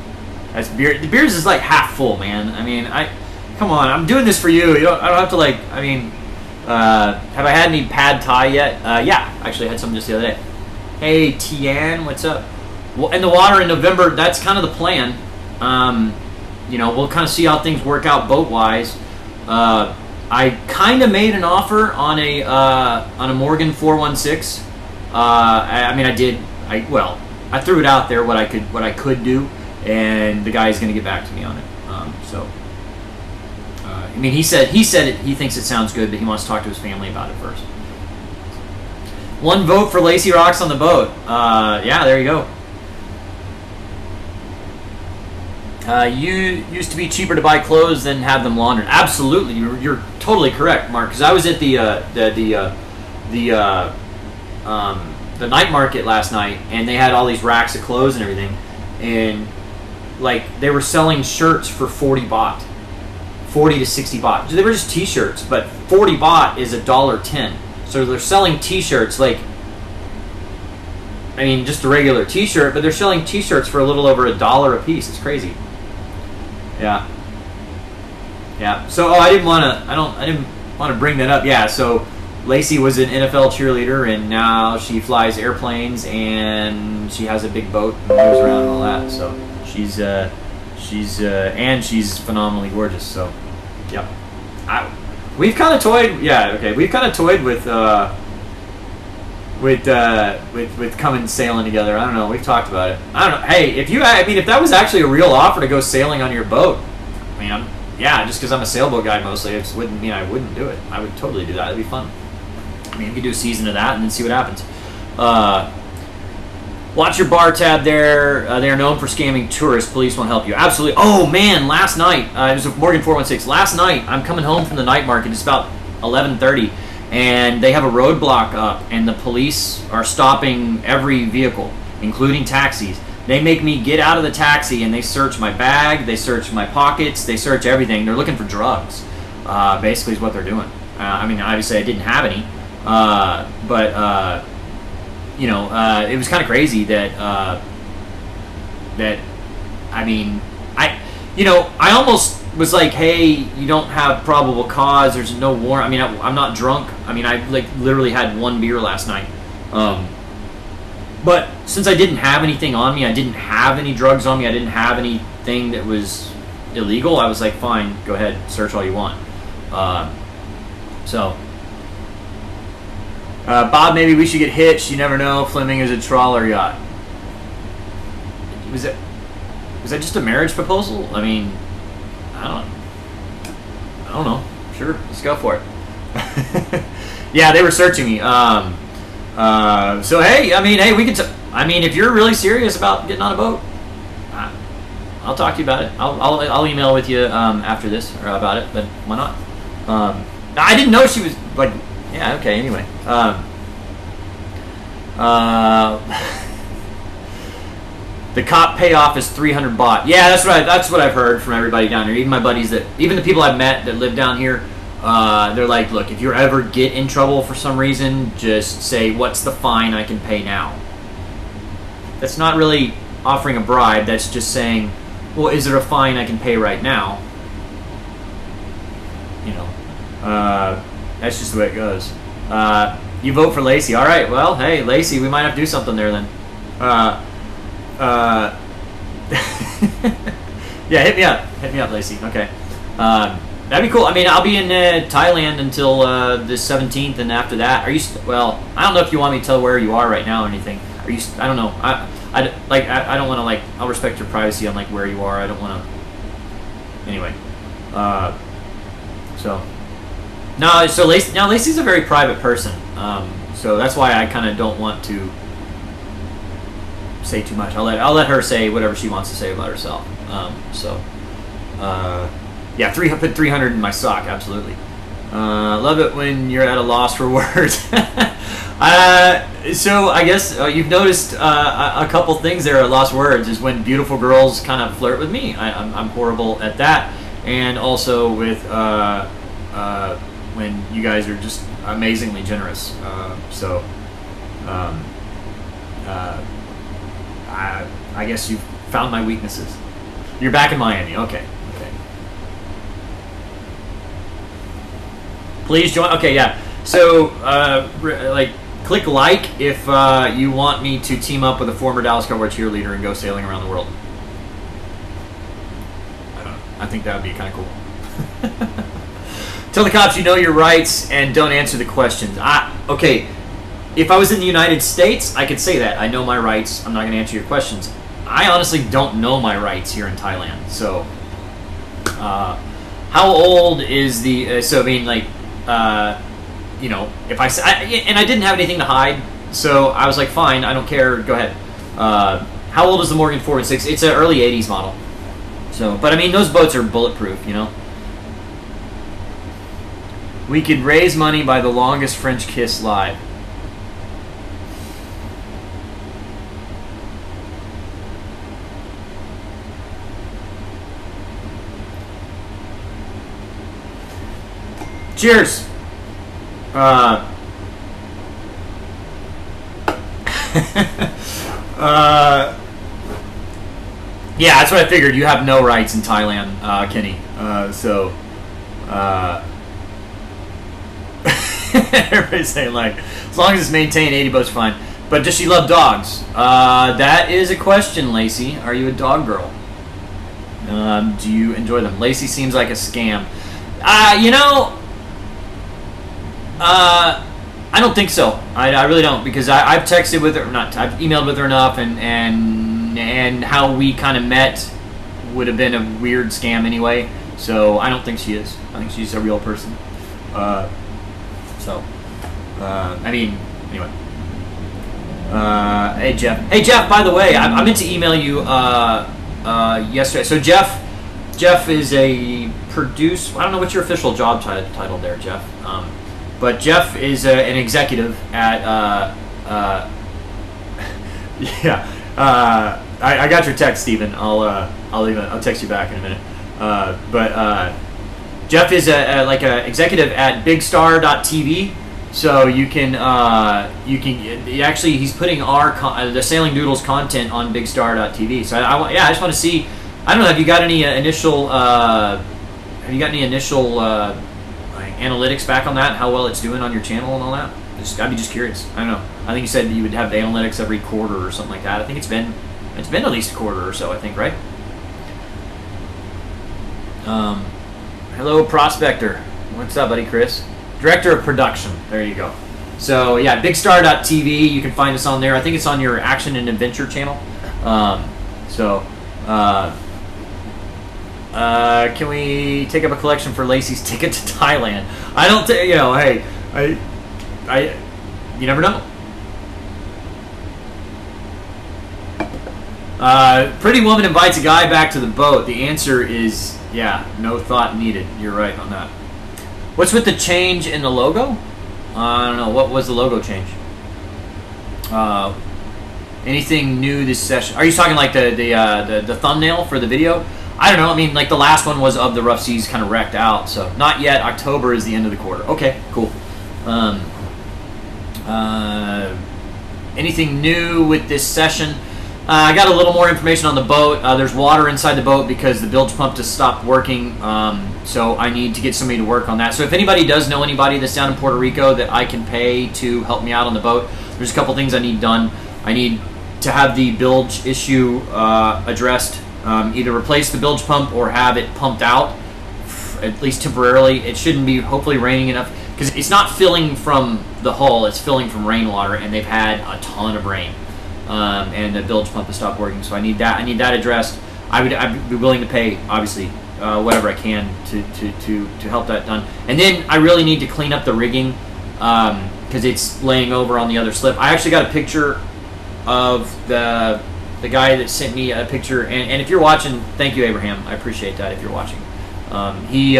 [SPEAKER 1] that's beer. The beers is like half full, man. I mean, come on. I'm doing this for you. I don't have to like. I mean, have I had any pad thai yet? Yeah, actually I had some just the other day. Hey Tian, what's up? Well, in the water in November. That's kind of the plan. You know, we'll kind of see how things work out boat-wise. I kind of made an offer on a Morgan 416. I mean, I did. I threw it out there what I could do, and the guy's going to get back to me on it. I mean, he said he thinks it sounds good, but he wants to talk to his family about it first. One vote for Lacey Rocks on the boat. Yeah, there you go. You used to be cheaper to buy clothes than have them laundered. Absolutely, you're totally correct, Mark. Because I was at the night market last night, and they had all these racks of clothes and everything, and like they were selling shirts for 40 baht, 40 to 60 baht. They were just T-shirts, but 40 baht is $1.10. So they're selling T-shirts like. I mean, just a regular T-shirt, but they're selling T-shirts for a little over $1 a piece. It's crazy. Yeah. Yeah. So, I didn't want to bring that up. Yeah. So, Lacey was an NFL cheerleader, and now she flies airplanes, and she has a big boat and moves around and all that. So, she's phenomenally gorgeous. So, yep. We've kind of toyed. Yeah. Okay. We've kind of toyed with with coming sailing together. I don't know. We've talked about it. I don't know. Hey, if that was actually a real offer to go sailing on your boat, I mean, yeah, just because I'm a sailboat guy mostly, it wouldn't mean I wouldn't do it. I would totally do that. It'd be fun. I mean, you could do a season of that and then see what happens. Watch your bar tab there. They are known for scamming tourists. Police won't help you. Absolutely. Oh, man, last night, it was a Morgan 416. Last night, I'm coming home from the night market. It's about 11:30, and they have a roadblock up, and the police are stopping every vehicle, including taxis. They make me get out of the taxi, and they search my bag, they search my pockets, they search everything. They're looking for drugs, basically is what they're doing. I mean, obviously I didn't have any, but you know, it was kind of crazy that, I mean, I almost was like, hey, you don't have probable cause, there's no warrant. I mean, I'm not drunk. I mean, I like literally had one beer last night. But since I didn't have anything on me, I didn't have any drugs on me, I didn't have anything that was illegal, I was like, fine, go ahead, search all you want. Bob, maybe we should get hitched. You never know. Fleming is a trawler yacht. Was that just a marriage proposal? I mean, I don't know. Sure, let's go for it. Yeah, they were searching me. So hey, I mean, hey, we can. I mean, if you're really serious about getting on a boat, I'll talk to you about it. I'll email with you after this or about it. But why not? I didn't know she was like. Yeah. Okay. Anyway. The cop payoff is 300 baht. Yeah, that's what I've heard from everybody down here. Even my buddies even the people I've met that live down here, they're like, look, if you ever get in trouble for some reason, just say, what's the fine I can pay now? That's not really offering a bribe. That's just saying, well, is there a fine I can pay right now? You know, that's just the way it goes. You vote for Lacey. All right, well, hey, Lacey, we might have to do something there then. Yeah, hit me up, Lacey. Okay, that'd be cool. I mean, I'll be in Thailand until the 17th, and after that, well, I don't know if you want me to tell where you are right now or anything. Are you? I don't know. I don't want to like. I'll respect your privacy on like where you are. I don't want to. Anyway, so Lacey's a very private person. So that's why I kind of don't want to say too much. I'll let her say whatever she wants to say about herself. Yeah, put 300 in my sock. Absolutely. Love it when you're at a loss for words. So I guess you've noticed a couple things there at lost words is when beautiful girls kind of flirt with me. I'm horrible at that, and also with when you guys are just amazingly generous. I guess you found my weaknesses. You're back in Miami. Okay. Please join. Okay, yeah. So, click like if you want me to team up with a former Dallas Cowboy cheerleader and go sailing around the world. I don't know. I think that would be kind of cool. Tell the cops you know your rights and don't answer the questions. Okay. If I was in the United States, I could say that. I know my rights. I'm not going to answer your questions. I honestly don't know my rights here in Thailand. So, how old is the... so, I mean, like, you know, if I didn't have anything to hide, so I was like, fine, I don't care, go ahead. How old is the Morgan 416? It's an early 80s model. So, but I mean, those boats are bulletproof, you know. We could raise money by the longest French kiss live. Cheers. Yeah, that's what I figured. You have no rights in Thailand, Kenny. Everybody's saying like, as long as it's maintained, 80 boats fine. But does she love dogs? That is a question, Lacey. Are you a dog girl? Do you enjoy them? Lacey seems like a scam. You know. I don't think so. I really don't, because I've texted with her, I've emailed with her enough, and how we kind of met would have been a weird scam anyway. So I don't think she is. I think she's a real person. I mean, anyway. Hey Jeff. Hey Jeff. By the way, I meant to email you yesterday. So Jeff is a producer. I don't know what's your official job title there, Jeff. But Jeff is an executive at. Yeah. I got your text, Stephen. I'll text you back in a minute. But Jeff is like a executive at bigstar.tv. So you can actually, he's putting the Sailing Doodles content on bigstar.tv. So I just want to see. I don't know. Have you got any initial analytics back on that? How well it's doing on your channel and all that? I'd be just curious. I don't know. I think you said that you would have the analytics every quarter or something like that. I think it's been at least a quarter or so. I think, right? Hello, Prospector. What's up, buddy, Chris? Director of Production. There you go. So yeah, bigstar.tv. You can find us on there. I think it's on your Action and Adventure channel. Can we take up a collection for Lacey's ticket to Thailand? I don't think, hey, you never know. Pretty woman invites a guy back to the boat. The answer is, yeah, no thought needed. You're right on that. What's with the change in the logo? I don't know. What was the logo change? Anything new this session? Are you talking like the thumbnail for the video? I don't know. I mean, like the last one was of the Ruff Seas kind of wrecked out. So not yet. October is the end of the quarter. Okay, cool. Anything new with this session? I got a little more information on the boat. There's water inside the boat because the bilge pump just stopped working. So I need to get somebody to work on that. So if anybody does know anybody that's down in Puerto Rico that I can pay to help me out on the boat, there's a couple things I need done. I need to have the bilge issue addressed. Either replace the bilge pump or have it pumped out, at least temporarily. It shouldn't be hopefully raining enough, because it's not filling from the hull, it's filling from rainwater, and they've had a ton of rain. And the bilge pump has stopped working, so I need that addressed. I'd be willing to pay, obviously, whatever I can to help that done. And then I really need to clean up the rigging, because it's laying over on the other slip. I actually got a picture of the guy that sent me a picture, and if you're watching, thank you, Abraham. I appreciate that if you're watching. He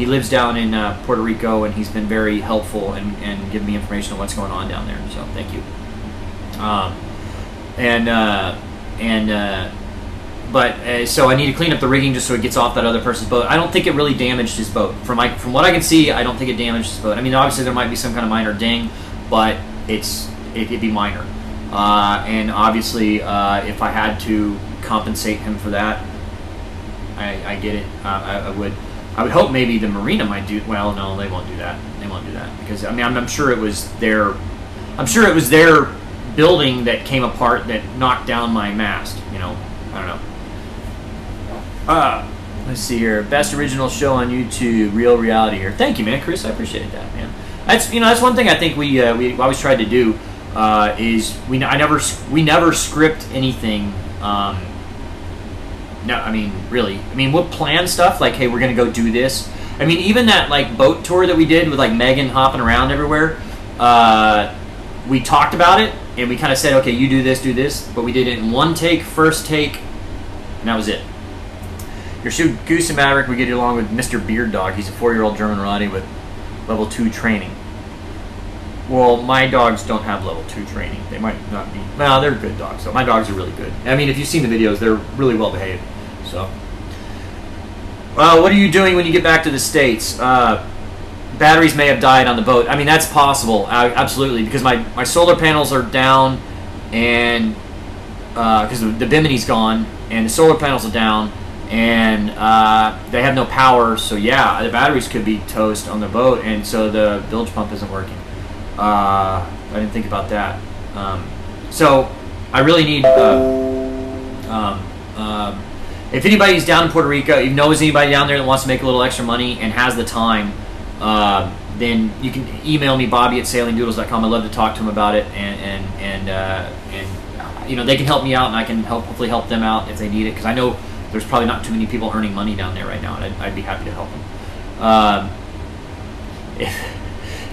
[SPEAKER 1] lives down in Puerto Rico, and he's been very helpful and giving me information on what's going on down there. So thank you. So I need to clean up the rigging just so it gets off that other person's boat. I don't think it really damaged his boat. From what I can see, I don't think it damaged his boat. I mean, obviously there might be some kind of minor ding, but it'd be minor. And obviously, if I had to compensate him for that, I get it. I would hope maybe the marina might do. Well, no, they won't do that. They won't do that, because I mean, I'm sure it was their. I'm sure it was their building that came apart that knocked down my mast. You know, I don't know. Let's see here. Best original show on YouTube. Real reality here. Thank you, man, Chris. I appreciate that, man. That's one thing I think we always tried to do. Is we never script anything. No, I mean, really. I mean, we'll plan stuff like, hey, we're gonna go do this. I mean, even that like boat tour that we did with like Megan hopping around everywhere. We talked about it and we kind of said, okay, you do this, but we did it in one take, first take, and that was it. Your shoe Goose and Maverick, we get along with Mr. Beard Dog. He's a 4-year-old German Rottie with level 2 training. Well, my dogs don't have level 2 training. They might not be. No, they're good dogs. So my dogs are really good. I mean, if you've seen the videos, they're really well behaved. So, what are you doing when you get back to the States? Batteries may have died on the boat. I mean, that's possible, absolutely, because my solar panels are down, and because the Bimini's gone, and the solar panels are down, and they have no power. So yeah, the batteries could be toast on the boat, and so the bilge pump isn't working. I didn't think about that. So I really need. If anybody's down in Puerto Rico, knows anybody down there that wants to make a little extra money and has the time, then you can email me, Bobby@sailingdoodles.com. I'd love to talk to them about it, and you know, they can help me out, and I can hopefully help them out if they need it, because I know there's probably not too many people earning money down there right now, and I'd be happy to help them.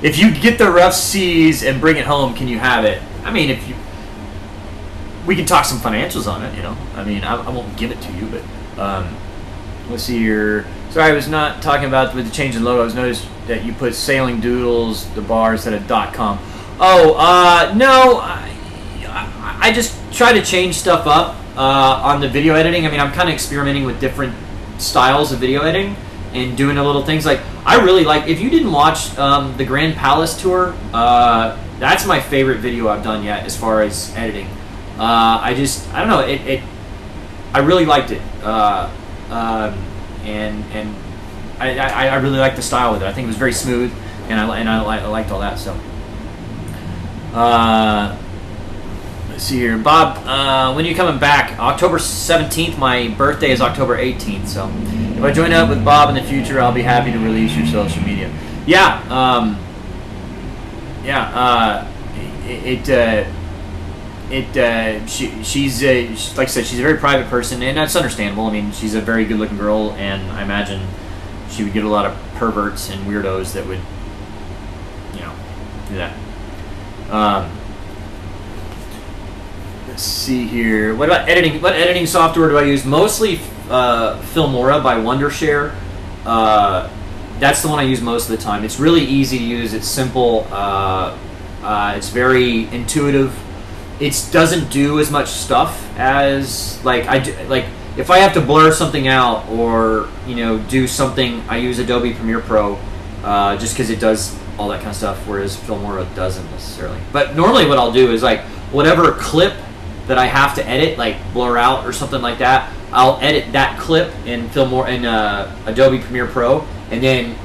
[SPEAKER 1] If you get the Ruff Seas and bring it home, can you have it? I mean, we can talk some financials on it, you know. I mean, I won't give it to you, but let's see here. Sorry, I was not talking about with the change in logos. Noticed that you put Sailing Doodles, the bar, instead of .com. Oh, no, I just try to change stuff up on the video editing. I mean, I'm kind of experimenting with different styles of video editing and doing a little things. Like, I really like, if you didn't watch the Grand Palace tour, that's my favorite video I've done yet as far as editing. I don't know, I really liked it. And I really liked the style with it. I think it was very smooth, and I liked all that. So, let's see here, Bob. When are you coming back? October 17th. My birthday is October 18th. So, if I join up with Bob in the future, I'll be happy to release your social media. Yeah. She's like I said, she's a very private person, and that's understandable. I mean, she's a very good-looking girl, and I imagine she would get a lot of perverts and weirdos that would, you know, do that. Let's see here. What about editing? What editing software do I use? Mostly Filmora by Wondershare. That's the one I use most of the time. It's really easy to use. It's simple. It's very intuitive. It doesn't do as much stuff as like if I have to blur something out or, you know, do something, I use Adobe Premiere Pro just because it does all that kind of stuff, whereas Filmora doesn't necessarily. But normally what I'll do is, like, whatever clip that I have to edit, like blur out or something like that, I'll edit that clip in Adobe Premiere Pro and then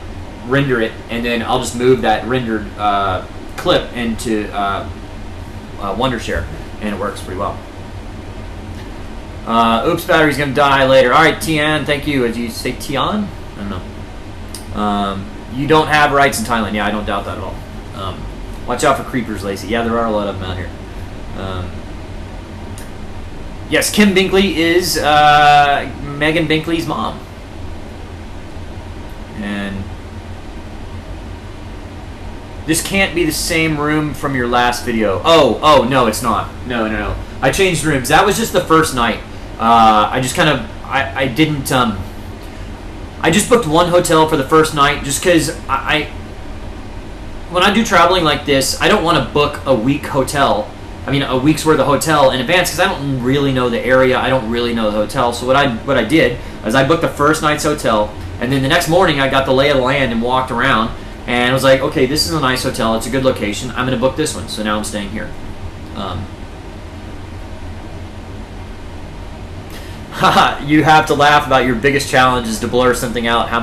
[SPEAKER 1] render it, and then I'll just move that rendered clip into Wondershare, and it works pretty well. Oops, battery's gonna die later. All right, Tian, thank you. Did you say Tian? I don't know. You don't have rights in Thailand. Yeah, I don't doubt that at all. Watch out for creepers, Lacey. Yeah, there are a lot of them out here. Yes, Kim Binkley is Megan Binkley's mom. And this can't be the same room from your last video. Oh, no, it's not. No. I changed rooms. That was just the first night. I just kind of, I didn't, I just booked one hotel for the first night just because when I do traveling like this, I don't want to book a week hotel. I mean, a week's worth of hotel in advance because I don't really know the area. I don't really know the hotel. So what I did is I booked the first night's hotel, and then the next morning I got the lay of the land and walked around. And I was like, okay, this is a nice hotel. It's a good location. I'm going to book this one. So now I'm staying here. You have to laugh about your biggest challenge is to blur something out. How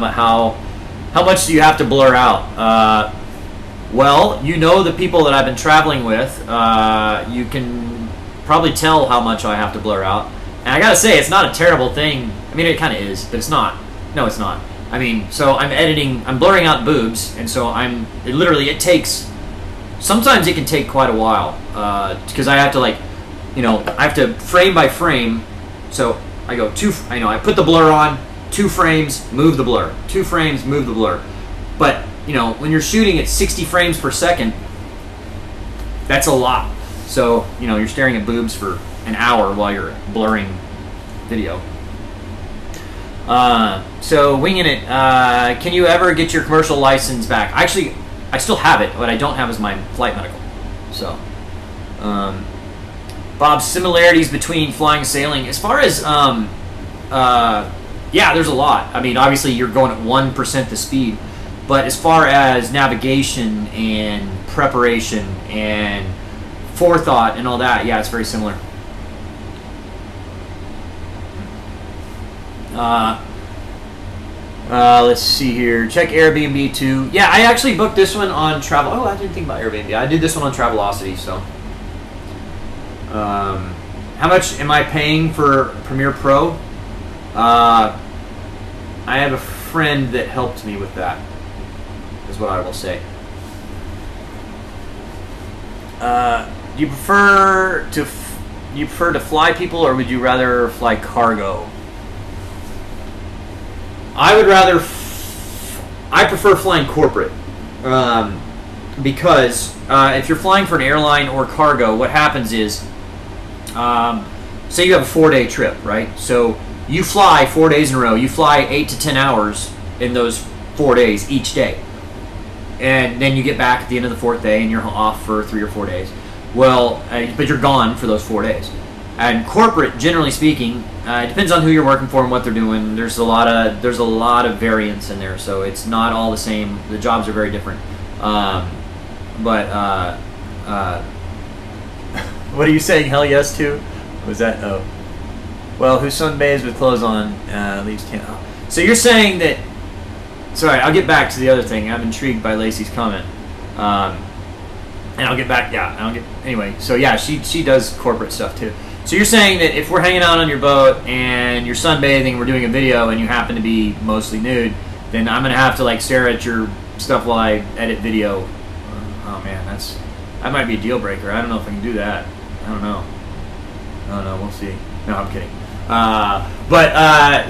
[SPEAKER 1] much do you have to blur out? Well, you know the people that I've been traveling with. You can probably tell how much I have to blur out. And I got to say, it's not a terrible thing. I mean, it kind of is, but it's not. No, it's not. I mean, so I'm blurring out boobs, and so it takes, sometimes it can take quite a while, because I have to, like, you know, I have to frame by frame, so I go I put the blur on, 2 frames, move the blur, 2 frames, move the blur, but, you know, when you're shooting at 60 frames per second, that's a lot, so, you know, you're staring at boobs for an hour while you're blurring video. So winging it, can you ever get your commercial license back? Actually, I still have it. What I don't have is my flight medical. So, Bob, similarities between flying and sailing. As far as, yeah, there's a lot. I mean, obviously you're going at 1% the speed, but as far as navigation and preparation and forethought and all that, yeah, it's very similar. Let's see here. Check Airbnb too. Yeah, I actually booked this one on Travel. Oh, I didn't think about Airbnb. I did this one on Travelocity. So, how much am I paying for Premiere Pro? I have a friend that helped me with that. is what I will say. Do you prefer to fly people, or would you rather fly cargo? I would rather. I prefer flying corporate, because if you're flying for an airline or cargo, what happens is, say you have a 4-day trip, right? So you fly 4 days in a row. You fly 8 to 10 hours in those 4 days each day, and then you get back at the end of the 4th day, and you're off for 3 or 4 days. Well, but you're gone for those 4 days. And corporate, generally speaking, it depends on who you're working for and what they're doing. There's a lot of variance in there, so it's not all the same. The jobs are very different. What are you saying? Hell yes to? Was that? Oh, well, who sunbathes with clothes on leaves tan. Oh. So you're saying that? Sorry, I'll get back to the other thing. I'm intrigued by Lacey's comment. And I'll get back. Yeah, anyway. So yeah, she does corporate stuff too. So you're saying that if we're hanging out on your boat and you're sunbathing, we're doing a video, and you happen to be mostly nude, then I'm gonna have to like stare at your stuff while I edit video. Oh man, that might be a deal breaker. I don't know if I can do that. I don't know. We'll see. No, I'm kidding.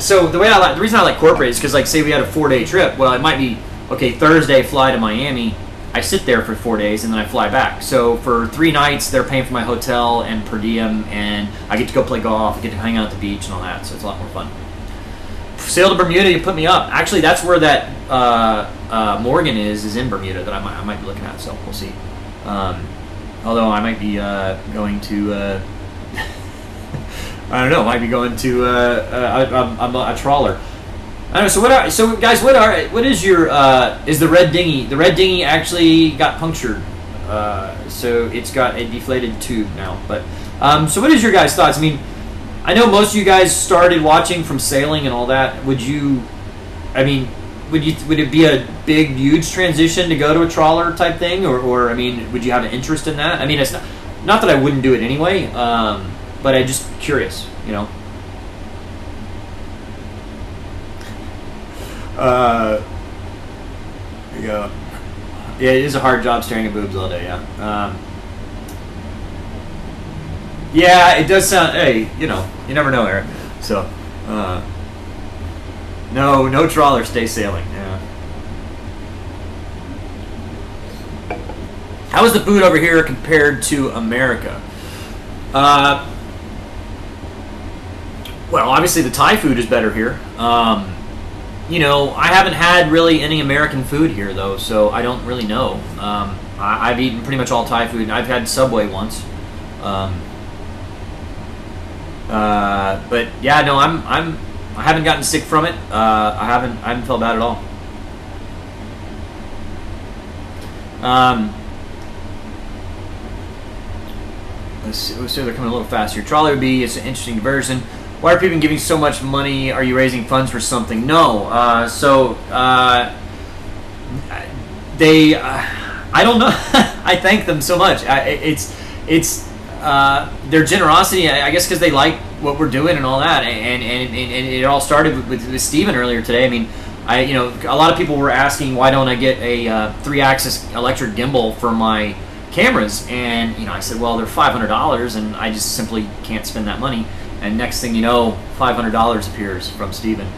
[SPEAKER 1] So the reason I like corporate is because, like, say we had a 4-day trip. Well, it might be okay. Thursday fly to Miami. I sit there for 4 days and then I fly back. So for 3 nights, they're paying for my hotel and per diem, and I get to go play golf, I get to hang out at the beach and all that. So it's a lot more fun. Sail to Bermuda, you put me up. Actually, that's where that Morgan is in Bermuda that I might be looking at. So we'll see. Although I might be going to. I don't know. I might be going to a trawler. I don't know. So guys, what is your is the red dinghy? The red dinghy actually got punctured, so it's got a deflated tube now. But so what is your guys' thoughts? I mean, I know most of you guys started watching from sailing and all that. Would it be a big, huge transition to go to a trawler type thing, or I mean, would you have an interest in that? I mean, it's not that I wouldn't do it anyway, but I'm just curious, you know. There you go. Yeah, it is a hard job staring at boobs all day. Yeah. Yeah, it does sound. Hey, you know, you never know, Eric. So, no trawler, stay sailing. Yeah. How is the food over here compared to America? Well, obviously the Thai food is better here. You know, I haven't had really any American food here, though, so I don't really know. I've eaten pretty much all Thai food. I've had Subway once. But yeah, no, I haven't gotten sick from it. I haven't felt bad at all. Let's see, they're coming a little faster. Trolley would be, it's an interesting diversion. Why are people giving so much money? Are you raising funds for something? No. I don't know. I thank them so much. It's their generosity, I guess, because they like what we're doing and all that. And it all started with Steven earlier today. I mean, you know, a lot of people were asking, why don't I get a 3-axis electric gimbal for my cameras? And, you know, I said, well, they're $500 and I just simply can't spend that money. And next thing you know, $500 appears from Steven.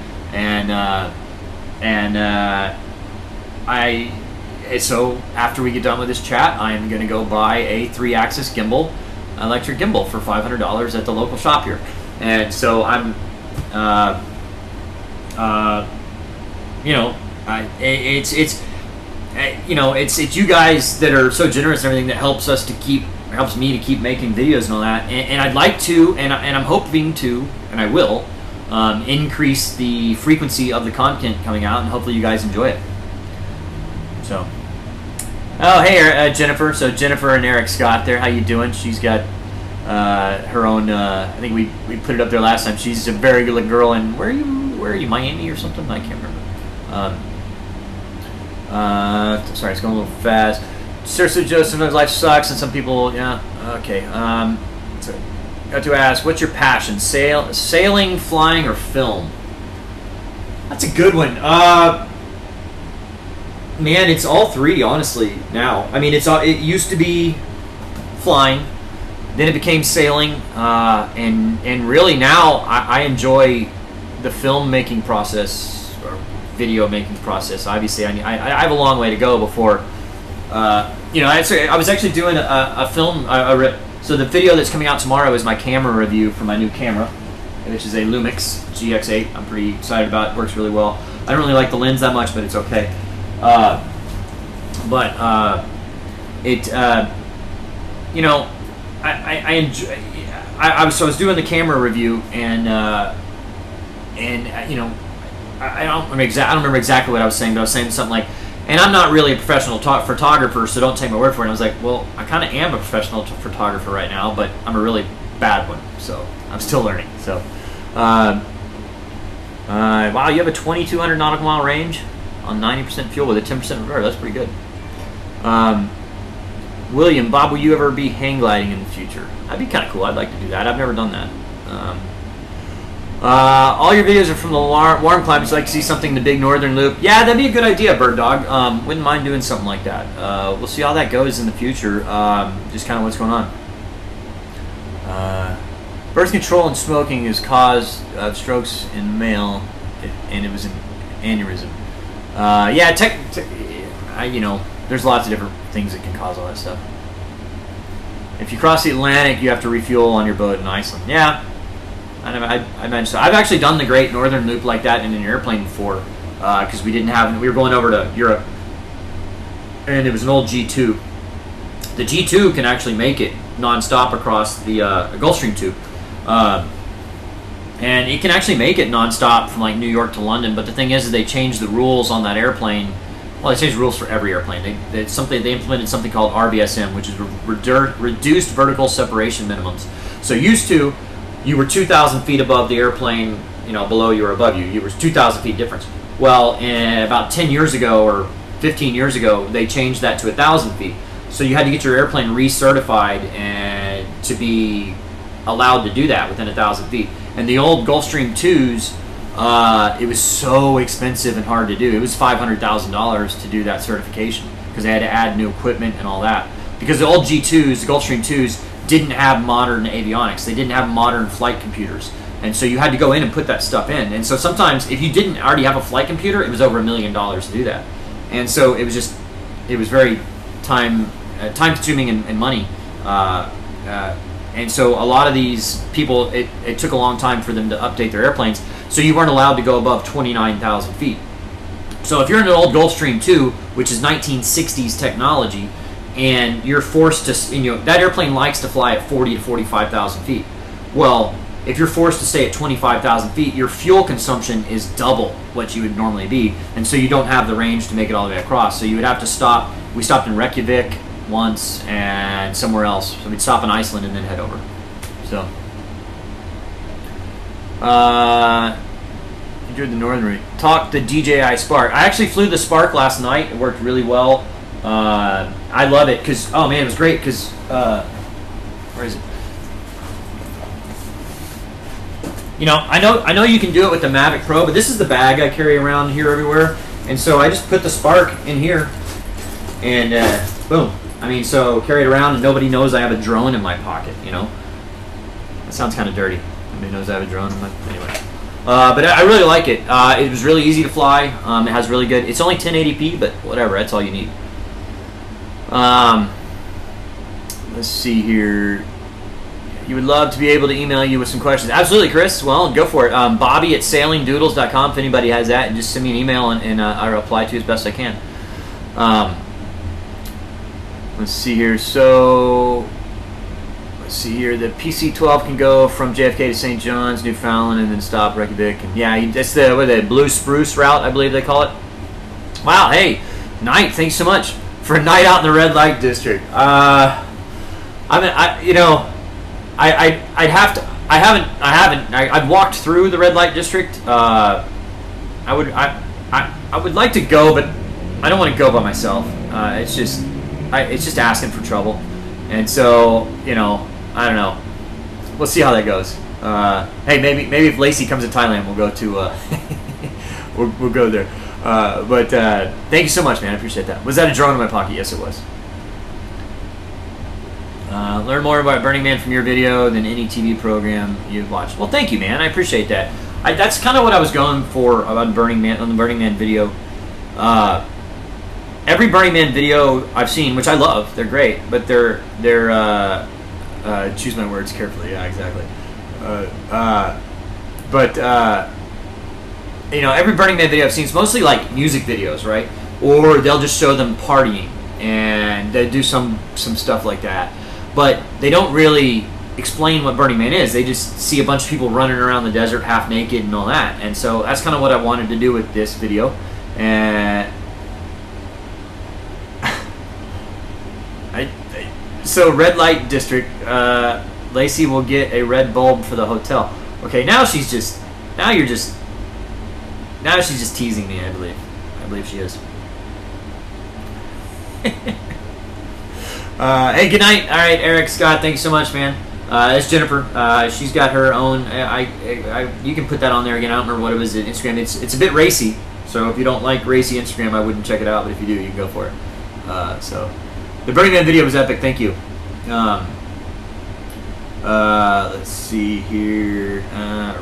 [SPEAKER 1] So after we get done with this chat, I'm going to go buy a 3-axis gimbal, electric gimbal, for $500 at the local shop here. And so I'm, you know, it's you guys that are so generous and everything that helps me to keep making videos and all that. And I'd like to, and I'm hoping to, and I will, increase the frequency of the content coming out, and hopefully you guys enjoy it. So, oh hey Jennifer. So Jennifer and Eric Scott there. How you doing? She's got her own. I think we put it up there last time. She's a very good looking girl. And where are you? Miami or something? I can't remember. Sorry, it's going a little fast. Seriously, Joe, sometimes life sucks, and some people, yeah, okay. So, got to ask, what's your passion? Sailing, flying, or film? That's a good one. Man, it's all three, honestly, now. I mean, it used to be flying, then it became sailing, and really now I enjoy the film-making process, or video-making process. Obviously, I have a long way to go before, you know, I was actually doing a film, so the video that's coming out tomorrow is my camera review for my new camera, which is a Lumix GX8. I'm pretty excited about it. Works really well. I don't really like the lens that much, but it's okay. You know, I enjoy. I was doing the camera review, and you know, I don't remember exactly what I was saying, but I was saying something like, and I'm not really a professional photographer, so don't take my word for it. And I was like, well, I kind of am a professional photographer right now, but I'm a really bad one, so I'm still learning. So, wow, you have a 2,200 nautical mile range on 90% fuel with a 10% reverse. That's pretty good. William, Bob, will you ever be hang gliding in the future? That'd be kind of cool. I'd like to do that. I've never done that. All your videos are from the warm climates. I'd like to see something in the big northern loop. Yeah, that'd be a good idea, Bird Dog. Wouldn't mind doing something like that. We'll see how that goes in the future. Just kind of what's going on. Birth control and smoking is cause of strokes in male, and it was an aneurysm. Yeah, you know, there's lots of different things that can cause all that stuff. If you cross the Atlantic, you have to refuel on your boat in Iceland. Yeah, I mentioned so. I've actually done the Great Northern Loop like that in an airplane before, because we were going over to Europe, and it was an old G2. The G2 can actually make it non-stop across the Gulfstream tube. And it can actually make it non-stop from like New York to London, but the thing is they changed the rules on that airplane. Well, they changed the rules for every airplane. They implemented something called RVSM, which is reduced vertical separation minimums. So used to, you were 2,000 feet above the airplane, you know, below you or above you. You were 2,000 feet difference. Well, about 10 years ago or 15 years ago, they changed that to 1,000 feet. So you had to get your airplane recertified and to be allowed to do that within 1,000 feet. And the old Gulfstream 2s, it was so expensive and hard to do. It was $500,000 to do that certification because they had to add new equipment and all that. Because the old G2s, the Gulfstream 2s, didn't have modern avionics. They didn't have modern flight computers. And so you had to go in and put that stuff in. And so sometimes if you didn't already have a flight computer, it was over $1 million to do that. And so it was very time consuming and money. And so a lot of these people, it took a long time for them to update their airplanes. So you weren't allowed to go above 29,000 feet. So if you're in an old Gulfstream 2, which is 1960s technology, and you're forced to, that airplane likes to fly at 40 to 45,000 feet. Well, if you're forced to stay at 25,000 feet, your fuel consumption is double what you would normally be, and so you don't have the range to make it all the way across. So you would have to stop. We stopped in Reykjavik once and somewhere else. So we'd stop in Iceland and then head over. So, enjoyed the northern route. Talked the DJI Spark. I actually flew the Spark last night. It worked really well. I love it because, oh man, it was great because, where is it? You know, I know you can do it with the Mavic Pro, but this is the bag I carry around here everywhere, and so I just put the Spark in here, and boom. I mean, so carry it around, and nobody knows I have a drone in my pocket. You know, that sounds kind of dirty. Nobody knows I have a drone in my anyway. But I really like it. It was really easy to fly. It has really good. It's only 1080p, but whatever. That's all you need. Let's see here. You would love to be able to email you with some questions. Absolutely, Chris. Well, go for it. Bobby at sailingdoodles.com. If anybody has that, and just send me an email, and I'll reply to you as best I can. Let's see here. So, let's see here. The PC-12 can go from JFK to St. John's, Newfoundland, and then stop Reykjavik. And yeah, it's the Blue Spruce route, I believe they call it. Wow. Hey, Knight. Thanks so much for a night out in the red light district. I've walked through the red light district. I would like to go, but I don't want to go by myself. It's just asking for trouble, and so I don't know. We'll see how that goes. Hey, maybe if Lacey comes to Thailand, we'll go to we'll go there. But thank you so much, man. I appreciate that. Was that a drone in my pocket? Yes, it was. Learn more about Burning Man from your video than any TV program you've watched. Well, thank you, man. I appreciate that. That's kind of what I was going for about Burning Man on the Burning Man video. Every Burning Man video I've seen, which I love, they're great, but they're choose my words carefully. Yeah, exactly. You know, every Burning Man video I've seen is mostly like music videos, right? Or they'll just show them partying and they do some stuff like that. But they don't really explain what Burning Man is. They just see a bunch of people running around the desert half naked and all that. And so that's kind of what I wanted to do with this video. And so red light district, Lacey will get a red bulb for the hotel. Okay, now she's just teasing me. I believe she is. Hey, good night. All right, Eric, Scott, thank you so much, man. That's Jennifer. She's got her own. You can put that on there again. I don't remember what it was. Instagram. It's a bit racy. So if you don't like racy Instagram, I wouldn't check it out. But if you do, you can go for it. So the Burning Man video was epic. Thank you. Let's see here.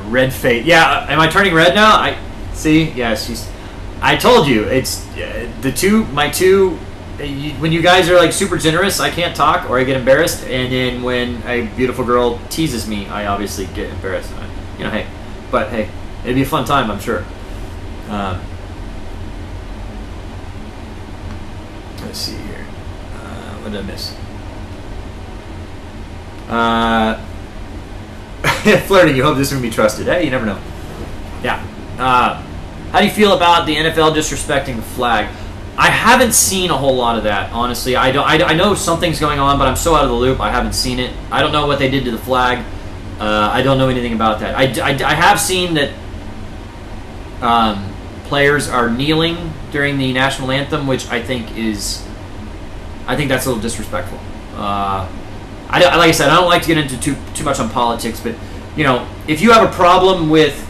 [SPEAKER 1] Red Fate. Yeah, am I turning red now? I see. Yeah, I told you it's my two. When you guys are like super generous, I can't talk or I get embarrassed, and then when a beautiful girl teases me, I obviously get embarrassed. You know, hey, it'd be a fun time, I'm sure. Let's see here. What did I miss? Flirting. You hope this can be trusted. Hey, you never know. Yeah. How do you feel about the NFL disrespecting the flag? I haven't seen a whole lot of that, honestly. I know something's going on, but I'm so out of the loop. I haven't seen it. I don't know what they did to the flag. I don't know anything about that. I have seen that players are kneeling during the national anthem, which I think that's a little disrespectful. Like I said, I don't like to get into too much on politics, but you know, if you have a problem with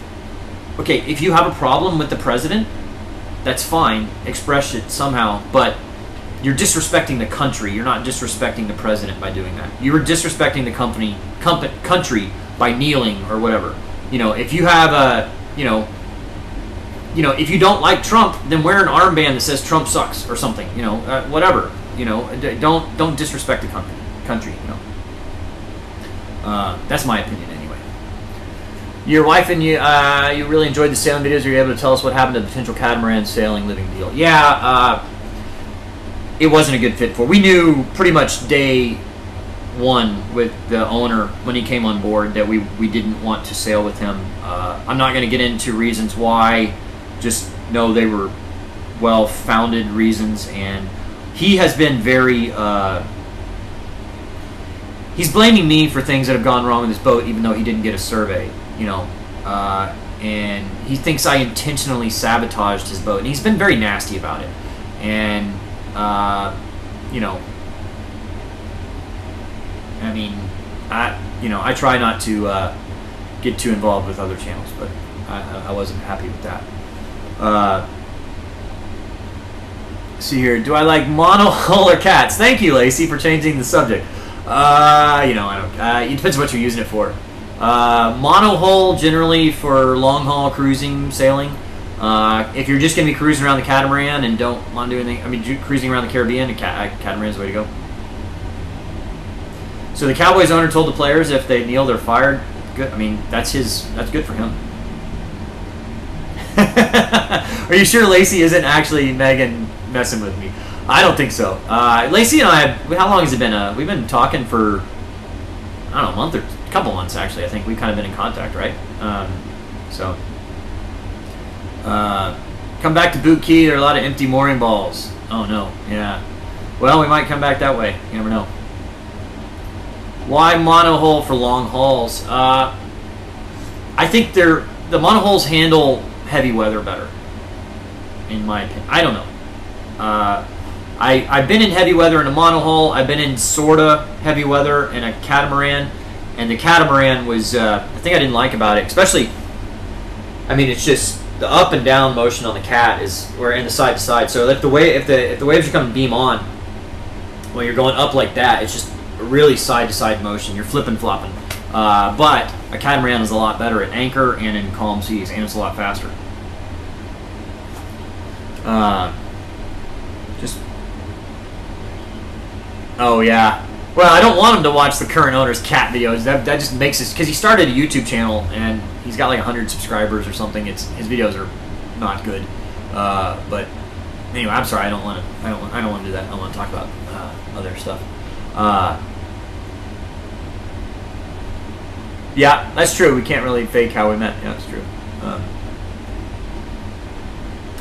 [SPEAKER 1] the president, that's fine. Express it somehow, but you're disrespecting the country. You're not disrespecting the president by doing that. You were disrespecting the country by kneeling or whatever. You know, if you have if you don't like Trump, then wear an armband that says Trump sucks or something. You know, whatever. You know, don't disrespect the country. You know, that's my opinion anyway. Your wife and you really enjoyed the sailing videos. Were you able to tell us what happened to the potential catamaran sailing living deal? Yeah, it wasn't a good fit for. We knew pretty much day one with the owner when he came on board that we didn't want to sail with him. I'm not going to get into reasons why. Just know they were well-founded reasons, and he has been very. He's blaming me for things that have gone wrong with his boat, even though he didn't get a survey. You know, and he thinks I intentionally sabotaged his boat, and he's been very nasty about it. And you know, I mean, I try not to get too involved with other channels, but I wasn't happy with that. See here, do I like monohull or cats? Thank you, Lacey, for changing the subject. You know, I don't. It depends what you're using it for. Monohull generally for long haul cruising, sailing. If you're just going to be cruising around the catamaran and don't want to do anything, I mean, cruising around the Caribbean, a catamaran's the way to go. So the Cowboys owner told the players if they kneel, they're fired. Good. I mean, that's good for him. Are you sure Lacey isn't actually Megan messing with me? I don't think so. Lacey and I, how long has it been? We've been talking for, I don't know, a month or a couple months, actually. I think we've kind of been in contact, right? Come back to Boot Key. There are a lot of empty mooring balls. Oh, no. Yeah. Well, we might come back that way. You never know. Why monohull for long hauls? I think the monohulls handle heavy weather better, in my opinion. I don't know. I've been in heavy weather in a monohull. I've been in sorta heavy weather in a catamaran, and the catamaran was the thing I didn't like about it, especially. I mean, it's just the up and down motion on the cat is, or in the side to side. So if the waves are coming beam on, when you're going up like that, it's just a really side to side motion. You're flipping flopping. But a catamaran is a lot better at anchor and in calm seas, and it's a lot faster. Oh yeah. Well, I don't want him to watch the current owner's cat videos. That just makes it, because he started a YouTube channel and he's got like 100 subscribers or something. His videos are not good. But anyway, I'm sorry. I don't want to do that. I want to talk about other stuff. Yeah, that's true. We can't really fake how we met. Yeah, that's true.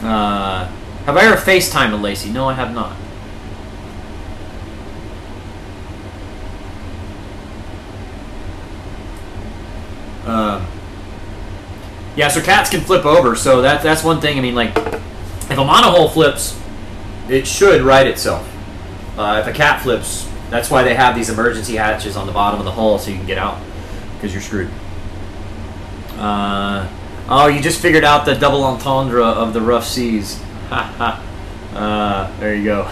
[SPEAKER 1] Have I ever FaceTimed with Lacey? No, I have not. Yeah, so cats can flip over, so that's one thing. I mean, like, if a monohull flips, it should right itself. If a cat flips, that's why they have these emergency hatches on the bottom of the hull so you can get out, because you're screwed. Oh, you just figured out the double entendre of the Ruff Seas. Ha ha. There you go.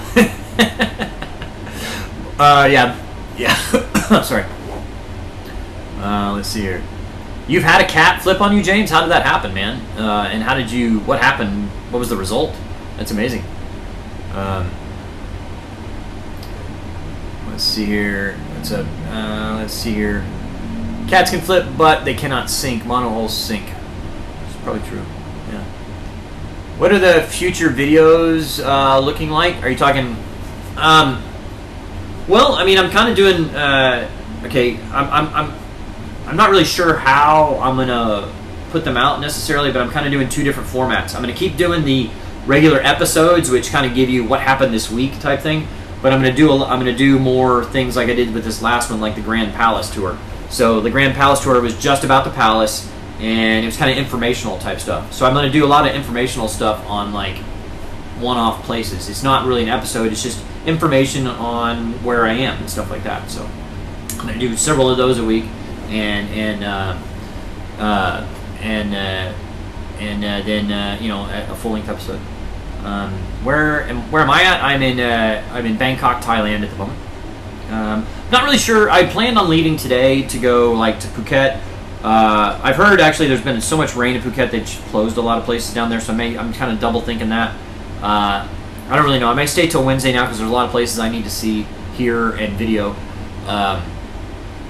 [SPEAKER 1] Yeah. Sorry. Let's see here. You've had a cat flip on you, James? How did that happen, man? And how did you, what happened? What was the result? That's amazing. Let's see here. What's up? Let's see here. Cats can flip, but they cannot sink. Monohulls sink. It's probably true. Yeah. What are the future videos looking like? Are you talking... well, I mean, I'm kind of doing... okay, I'm not really sure how I'm going to put them out necessarily, but I'm kind of doing two different formats. I'm going to keep doing the regular episodes, which kind of give you what happened this week type thing, but I'm going to do more things like I did with this last one, like the Grand Palace tour. So the Grand Palace tour was just about the palace, and it was kind of informational type stuff. So I'm going to do a lot of informational stuff on like one-off places. It's not really an episode, it's just information on where I am and stuff like that. So I'm going to do several of those a week. And then you know, a full-length episode. Where am I at? I'm in Bangkok, Thailand at the moment. Not really sure. I planned on leaving today to go like to Phuket. I've heard actually there's been so much rain in Phuket they've closed a lot of places down there. So I'm kind of double thinking that. I don't really know. I may stay till Wednesday now because there's a lot of places I need to see, hear, and video.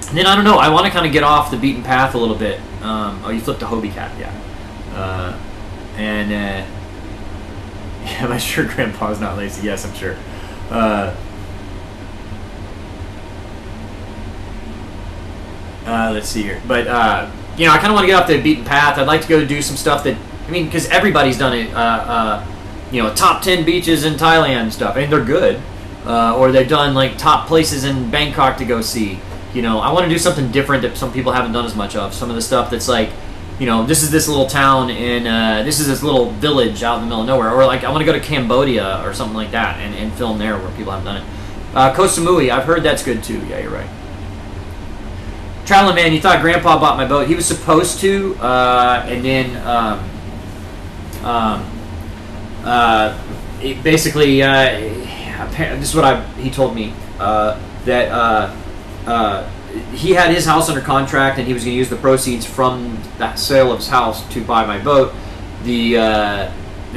[SPEAKER 1] And then I don't know. I want to kind of get off the beaten path a little bit. Oh, you flipped a Hobie cat, yeah. Yeah, am I sure Grandpa's not lazy? Yes, I'm sure. Let's see here. But you know, I kind of want to get off the beaten path. I'd like to go do some stuff that, I mean, because everybody's done it. You know, top 10 beaches in Thailand and stuff. I mean, they're good. Or they've done like top places in Bangkok to go see. You know, I want to do something different that some people haven't done as much of. Some of the stuff that's like, you know, this is this little town in, this is this little village out in the middle of nowhere. Or like, I want to go to Cambodia or something like that and film there where people haven't done it. Koh Samui, I've heard that's good too. Yeah, you're right. Traveling Man, you thought Grandpa bought my boat. He was supposed to, and then it basically, this is what he told me, that he had his house under contract and he was going to use the proceeds from that sale of his house to buy my boat. And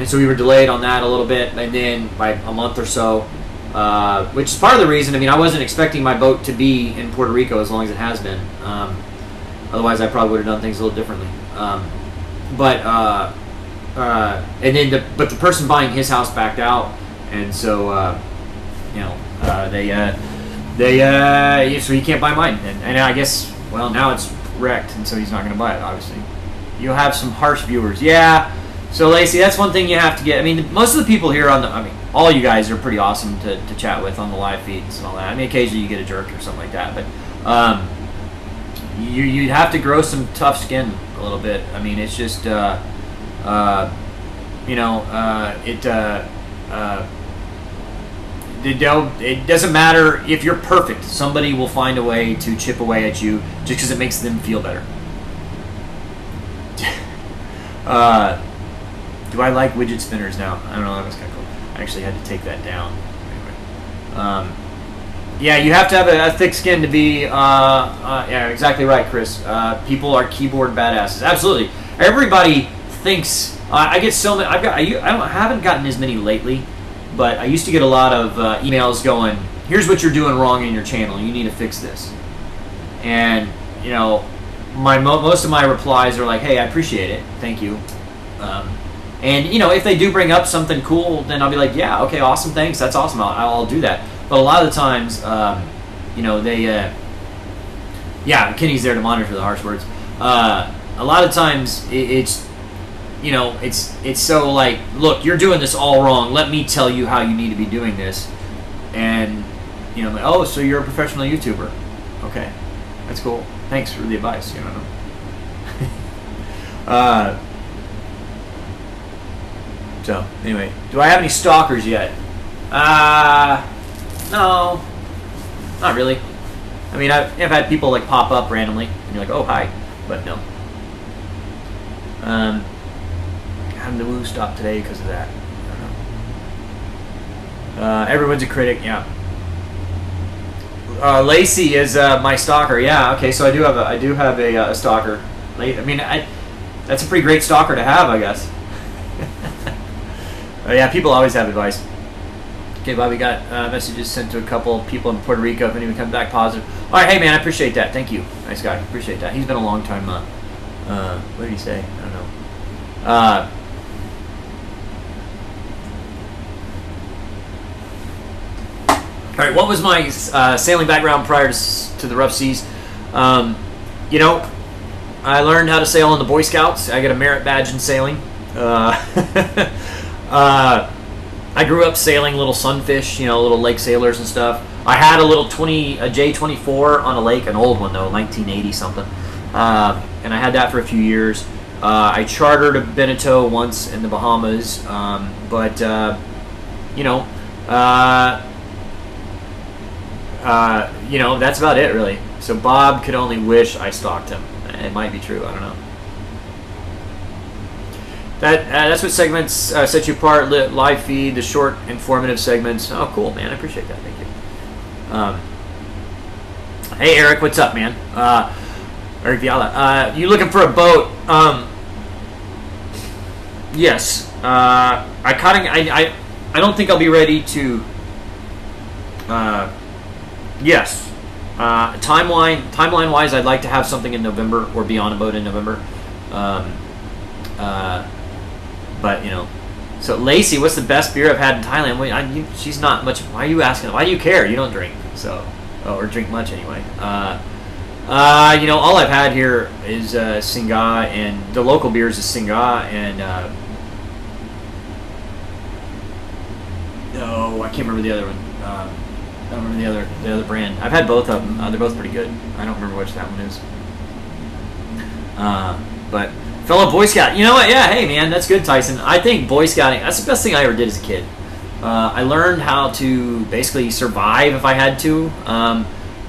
[SPEAKER 1] so we were delayed on that a little bit, and then by a month or so, which is part of the reason. I mean, I wasn't expecting my boat to be in Puerto Rico as long as it has been. Otherwise, I probably would have done things a little differently. And then the person buying his house backed out, and so you know, so he can't buy mine, and I guess, well, now it's wrecked, and so he's not going to buy it, obviously. You'll have some harsh viewers. Yeah, so Lacey, that's one thing you have to get. I mean, most of the people here all you guys are pretty awesome to chat with on the live feeds and all that. I mean, occasionally you get a jerk or something like that, but you'd have to grow some tough skin a little bit. I mean, it's just, you know, it doesn't matter if you're perfect. Somebody will find a way to chip away at you just because it makes them feel better. Do I like widget spinners now? I don't know. That was kind of cool. I actually had to take that down. Anyway. Yeah, you have to have a thick skin to be. Yeah, exactly right, Chris. People are keyboard badasses. Absolutely. Everybody thinks. I get so many. I haven't gotten as many lately, but I used to get a lot of emails going, "Here's what you're doing wrong in your channel. You need to fix this." And you know, most of my replies are like, "Hey, I appreciate it. Thank you." And you know, if they do bring up something cool, then I'll be like, "Yeah, okay, awesome, thanks. That's awesome. I'll do that." But a lot of the times, you know, they, yeah, Kenny's there to monitor the harsh words. A lot of times, it's, you know, it's so like, look, you're doing this all wrong. Let me tell you how you need to be doing this. And, you know, like, oh, so you're a professional YouTuber. Okay, that's cool. Thanks for the advice, you know. So, anyway, do I have any stalkers yet? No, not really. I mean, I've had people like pop up randomly, and you're like, "Oh, hi," but no. Having the woo stop today because of that. I don't know. Everyone's a critic, yeah. Lacey is my stalker. Yeah, okay. So I do have a stalker. I mean, that's a pretty great stalker to have, I guess. Yeah, people always have advice. Okay, Bobby got messages sent to a couple of people in Puerto Rico if anyone comes back positive. All right, hey man, I appreciate that. Thank you, nice guy. Appreciate that. He's been a long time. What did he say? I don't know. All right, what was my sailing background prior to the Ruff Seas? You know, I learned how to sail in the Boy Scouts. I get a merit badge in sailing. I grew up sailing little sunfish, you know, little lake sailors and stuff. I had a little a J24 on a lake, an old one though, 1980 something, and I had that for a few years. I chartered a Beneteau once in the Bahamas, but you know, that's about it really. So Bob could only wish I stalked him. It might be true. I don't know. That's what segments set you apart. Live feed, the short, informative segments. Oh, cool, man. I appreciate that. Thank you. Hey, Eric. What's up, man? Eric Viala. You looking for a boat? Yes. I don't think I'll be ready to. Yes. Timeline wise, I'd like to have something in November or be on a boat in November. But, you know, so Lacey, what's the best beer I've had in Thailand? Well, she's not much. Why are you asking? Why do you care? You don't drink, so, or drink much anyway. You know, all I've had here is Singha, and the local beers is Singha, and no, I can't remember the other one. I don't remember the other brand. I've had both of them. They're both pretty good. I don't remember which that one is. But. Fellow Boy Scout, you know what? Yeah, hey man, that's good, Tyson. I think Boy Scouting, that's the best thing I ever did as a kid. I learned how to basically survive if I had to,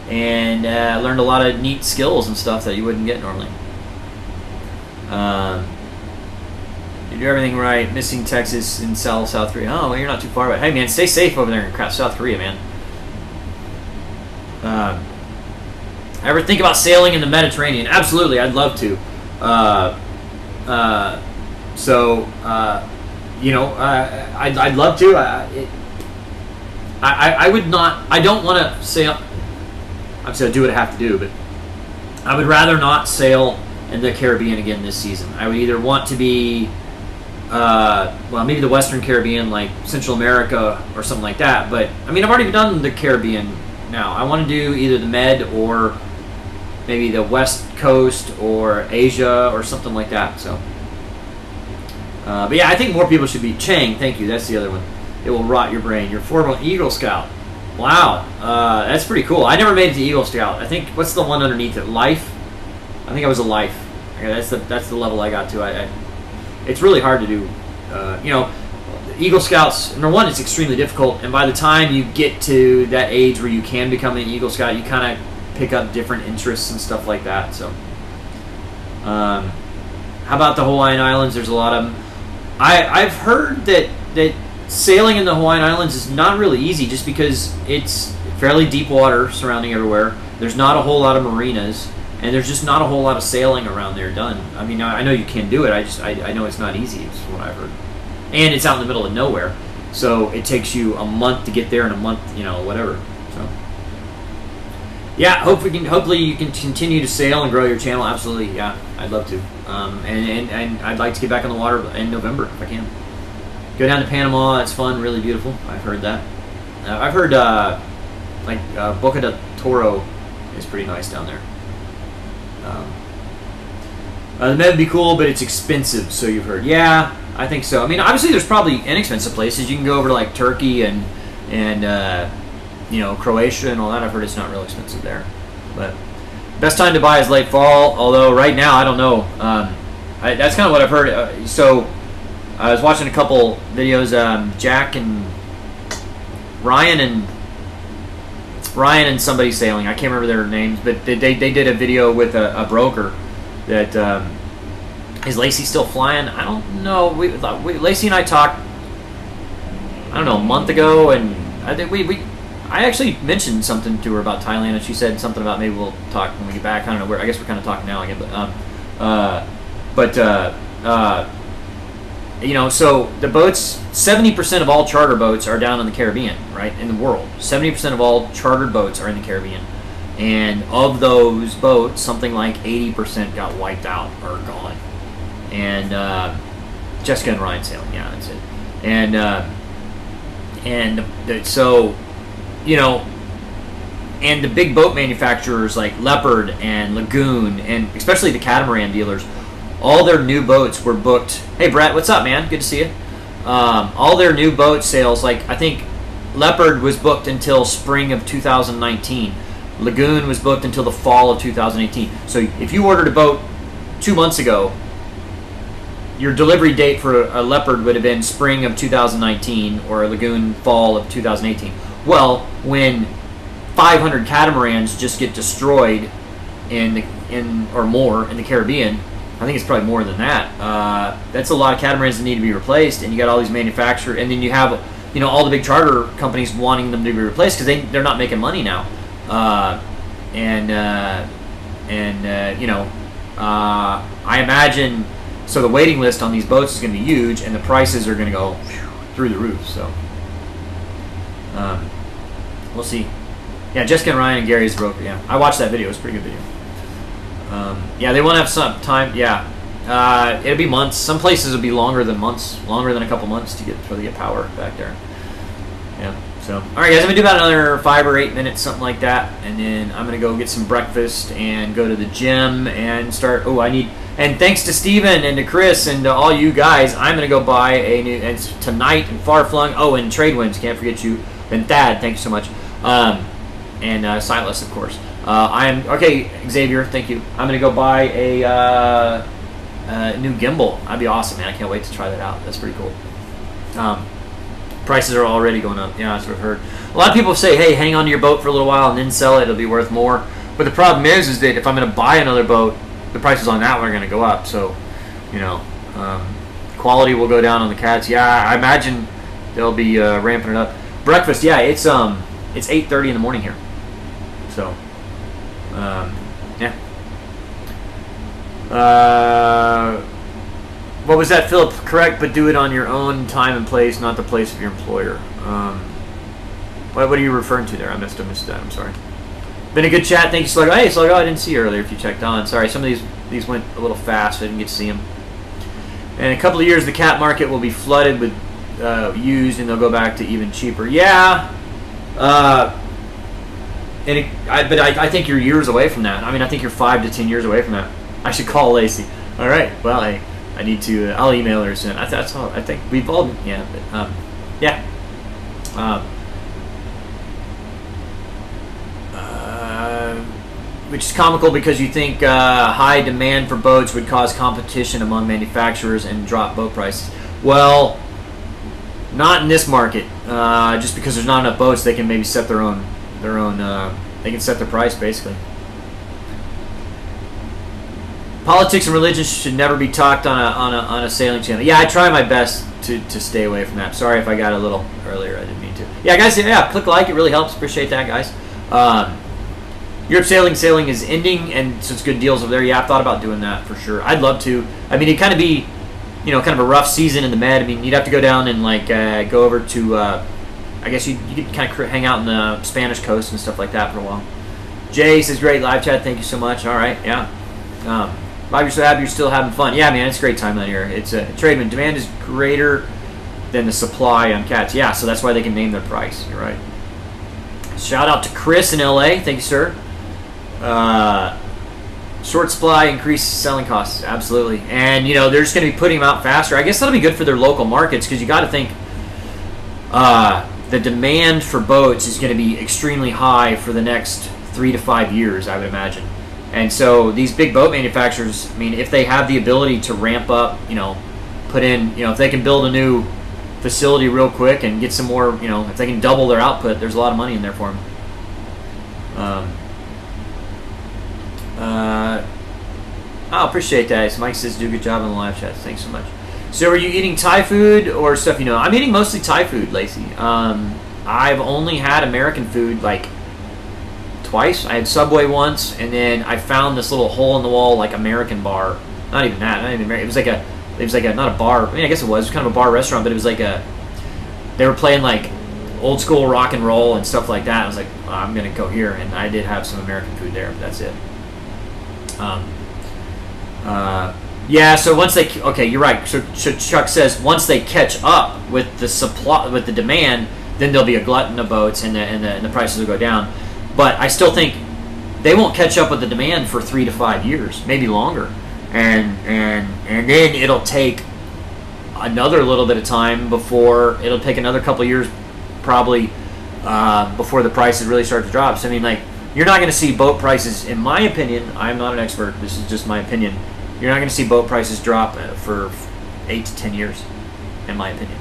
[SPEAKER 1] and I learned a lot of neat skills and stuff that you wouldn't get normally. You do everything right, missing Texas and South Korea. Oh, well, you're not too far away. Hey man, stay safe over there in South Korea, man. Ever think about sailing in the Mediterranean? Absolutely, I'd love to. You know, I'd love to. I would not. I don't want to sail. Obviously, I do what I have to do, but I would rather not sail in the Caribbean again this season. I would either want to be, well, maybe the Western Caribbean, like Central America or something like that. But I mean, I've already done the Caribbean now. I want to do either the Med or maybe the West Coast or Asia or something like that. So, but yeah, I think more people should be. Chang, thank you. That's the other one. It will rot your brain. You're former Eagle Scout. Wow, that's pretty cool. I never made it to Eagle Scout. I think what's the one underneath it? Life. I think I was a Life. Okay, that's the level I got to. It's really hard to do. You know, Eagle Scouts. Number one, it's extremely difficult, and by the time you get to that age where you can become an Eagle Scout, you kind of pick up different interests and stuff like that. So, how about the Hawaiian Islands? There's a lot of them. I've heard that sailing in the Hawaiian Islands is not really easy, just because it's fairly deep water surrounding everywhere. There's not a whole lot of marinas, and there's just not a whole lot of sailing around there done. I mean, I know you can do it. I know it's not easy. Is what I've heard. And it's out in the middle of nowhere, so it takes you a month to get there, and a month, whatever. So, yeah, hopefully you can continue to sail and grow your channel. Absolutely, yeah, I'd love to. And I'd like to get back on the water in November if I can. Go down to Panama. It's fun, really beautiful. I've heard that. I've heard Boca del Toro is pretty nice down there. The Med would be cool, but it's expensive, so you've heard. Yeah, I think so. I mean, obviously there's probably inexpensive places. You can go over to like Turkey and Croatia and all that. I've heard it's not real expensive there. But best time to buy is late fall, although right now, I don't know. That's kind of what I've heard. So I was watching a couple videos, Jack and Ryan and somebody sailing. I can't remember their names, but they did a video with a broker that is Lacey still flying? I don't know. Lacey and I talked, I don't know, a month ago, and I think I actually mentioned something to her about Thailand, and she said something about maybe we'll talk when we get back. I don't know where. I guess we're kind of talking now again, so the boats, 70% of all charter boats are down in the Caribbean, right, in the world. 70% of all chartered boats are in the Caribbean. And of those boats, something like 80% got wiped out or gone. And Jessica and Ryan sailing, yeah, that's it. And the big boat manufacturers like Leopard and Lagoon, and especially the catamaran dealers, all their new boats were booked. Hey, Brett, what's up, man? Good to see you. All their new boat sales, like I think Leopard was booked until spring of 2019. Lagoon was booked until the fall of 2018. So if you ordered a boat 2 months ago, your delivery date for a Leopard would have been spring of 2019 or a Lagoon fall of 2018. Well, when 500 catamarans just get destroyed or more in the Caribbean, I think it's probably more than that. That's a lot of catamarans that need to be replaced, and you got all these manufacturers, and then you have all the big charter companies wanting them to be replaced because they're not making money now. I imagine, so the waiting list on these boats is going to be huge, and the prices are going to go through the roof. So we'll see. Yeah, Jessica and Ryan and Gary's broker. Yeah, I watched that video. It was a pretty good video. Yeah, they want to have some time. Yeah, it'll be months. Some places will be longer than months, longer than a couple months to get power back there. Yeah. So, all right, guys, I'm gonna do about another 5 or 8 minutes, something like that, and then I'm gonna go get some breakfast and go to the gym and start. Oh, and thanks to Steven and to Chris and to all you guys, I'm gonna go buy a new, and it's tonight and Far Flung. Oh, and Trade Winds, can't forget you, and Thad, thank you so much, and Silas, of course. Okay, Xavier, thank you. I'm gonna go buy a new gimbal. That'd be awesome, man. I can't wait to try that out. That's pretty cool. Prices are already going up. Yeah, that's what I've heard. A lot of people say, hey, hang on to your boat for a little while and then sell it. It'll be worth more. But the problem is that if I'm going to buy another boat, the prices on that one are going to go up. So, quality will go down on the cats. Yeah, I imagine they'll be ramping it up. Breakfast, yeah, it's 8:30 in the morning here. So, yeah. What was that, Philip? Correct, but do it on your own time and place, not the place of your employer. What are you referring to there? I missed that. I'm sorry. Been a good chat. Thank you, Sluggo. Hey, Sluggo, I didn't see you earlier if you checked on. Sorry, some of these went a little fast. I didn't get to see them. In a couple of years, the cat market will be flooded with used, and they'll go back to even cheaper. Yeah. But I think you're years away from that. I mean, I think you're 5 to 10 years away from that. I should call Lacey. All right. Well, I need to. I'll email her soon. That's all. I think we've all. Yeah. But, yeah. Which is comical because you think high demand for boats would cause competition among manufacturers and drop boat prices. Well, not in this market. Just because there's not enough boats, they can maybe set their own. They can set their price basically. Politics and religion should never be talked on a sailing channel. Yeah, I try my best to stay away from that. Sorry if I got a little earlier. I didn't mean to. Yeah, guys. Yeah, click like. It really helps. Appreciate that, guys. Europe sailing is ending, and such good deals over there. Yeah, I've thought about doing that for sure. I'd love to. I mean, it'd kind of be, kind of a rough season in the Med. I mean, you'd have to go down and like go over to. I guess you could kind of hang out in the Spanish coast and stuff like that for a while. Jay says, great live chat. Thank you so much. All right, yeah. Bob, you're so happy you're still having fun. Yeah, man, it's a great time out here. It's a Trademan. Demand is greater than the supply on cats. Yeah, so that's why they can name their price. You're right. Shout out to Chris in LA. Thank you, sir. Short supply, increased selling costs. Absolutely. And, they're just going to be putting them out faster. I guess that'll be good for their local markets because you got to think the demand for boats is going to be extremely high for the next 3 to 5 years, I would imagine. And so these big boat manufacturers, I mean, if they have the ability to ramp up, put in, if they can build a new facility real quick and get some more, if they can double their output, there's a lot of money in there for them. I appreciate that. So Mike says, do a good job on the live chat. Thanks so much. So are you eating Thai food or stuff I'm eating mostly Thai food, Lacey. I've only had American food like twice. I had Subway once, and then I found this little hole-in-the-wall like American bar. Not even that. Not even American. It was like a not a bar. I mean, I guess it was kind of a bar restaurant, but it was like they were playing like old school rock and roll and stuff like that. I was like, oh, I'm gonna go here, and I did have some American food there, but that's it. Yeah, so once they you're right. So Chuck says once they catch up with the supply, with the demand, then there'll be a glutton of boats, and the prices will go down. But I still think they won't catch up with the demand for 3 to 5 years, maybe longer, and then it'll take another little bit of time before it'll take another couple of years, probably before the prices really start to drop. So I mean, like, you're not going to see boat prices, in my opinion. I'm not an expert. This is just my opinion. You're not going to see boat prices drop for 8 to 10 years, in my opinion.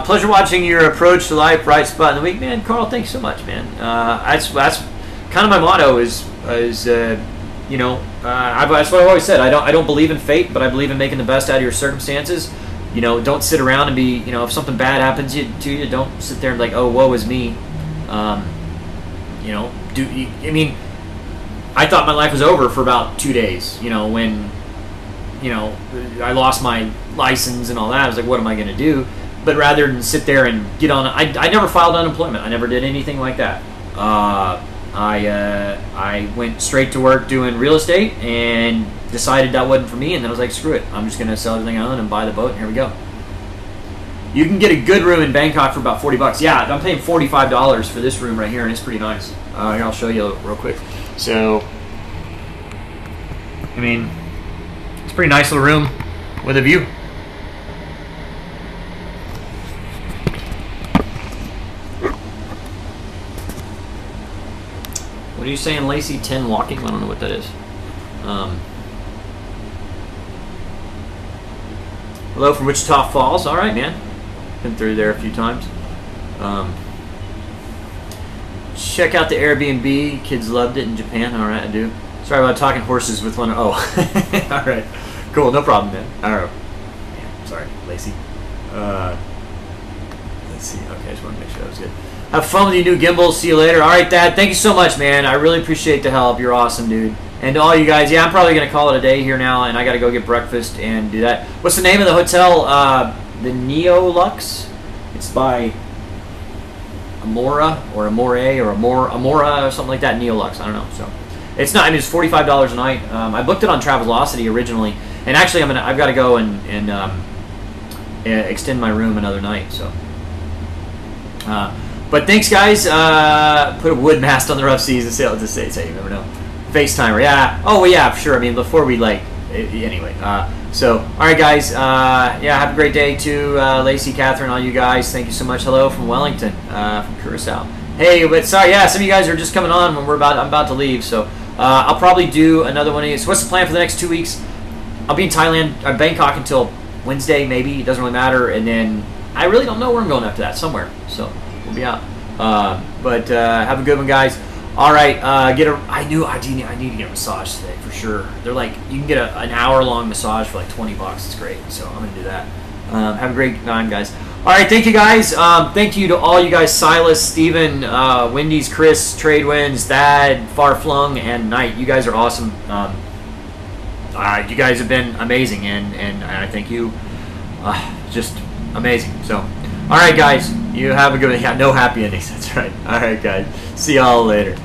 [SPEAKER 1] Pleasure watching your approach to life, bright spot in the week, man. Carl, thanks so much, man. That's kind of my motto. That's what I've always said. I don't believe in fate, but I believe in making the best out of your circumstances. Don't sit around and be, if something bad happens to you, don't sit there and be like, oh, woe is me. I thought my life was over for about 2 days, when, I lost my license and all that. I was like, what am I going to do? But rather than sit there and get on, I never filed unemployment. I never did anything like that. I went straight to work doing real estate and decided that wasn't for me. And then I was like, screw it. I'm just going to sell everything I own and buy the boat. And here we go. You can get a good room in Bangkok for about $40. Yeah, I'm paying $45 for this room right here, and it's pretty nice. Here, I'll show you real quick. So, I mean, it's a pretty nice little room with a view. What are you saying, Lacey? 10 walking? I don't know what that is. Hello from Wichita Falls. All right, man. Been through there a few times. Check out the Airbnb. Kids loved it in Japan. All right, I do. Sorry about talking horses with one. Oh, all right. Cool, no problem, man. All right. Man, sorry, Lacey. Let's see. Okay, I just want to make sure that was good. Have fun with your new gimbal. See you later. All right, Dad. Thank you so much, man. I really appreciate the help. You're awesome, dude. And to all you guys, yeah, I'm probably going to call it a day here now, and I got to go get breakfast and do that. What's the name of the hotel? The Neolux. It's by Amora or Amore or Amora or something like that. Neolux. I don't know. So it's not. I mean, it's $45 a night. I booked it on Travelocity originally, and actually, I've got to go and extend my room another night. So. But thanks, guys. Put a wood mast on the Ruff Seas and sail it to States. Hey, you never know. FaceTimer, yeah. Oh, well, yeah, sure. I mean, before we, anyway. So, all right, guys. Yeah, have a great day, too. Lacey, Catherine, all you guys. Thank you so much. Hello from Wellington, from Curacao. Hey, but sorry, yeah, some of you guys are just coming on when I'm about to leave. So, I'll probably do another one of these. So what's the plan for the next 2 weeks? I'll be in Thailand, Bangkok until Wednesday, maybe. It doesn't really matter. And then I really don't know where I'm going after that. Somewhere. So. We'll be out. But have a good one, guys. All right, I need to get a massage today for sure. They're like, you can get an hour-long massage for like $20. It's great, so I'm gonna do that. Have a great time, guys. All right, thank you, guys. Thank you to all you guys, Silas, Steven, Wendy's, Chris, Tradewinds, Thad, Farflung, and Knight. You guys are awesome. You guys have been amazing, and I thank you. Just amazing. So, all right, guys, you have a good. Yeah, no happy endings. That's right. All right, guys. See y'all later.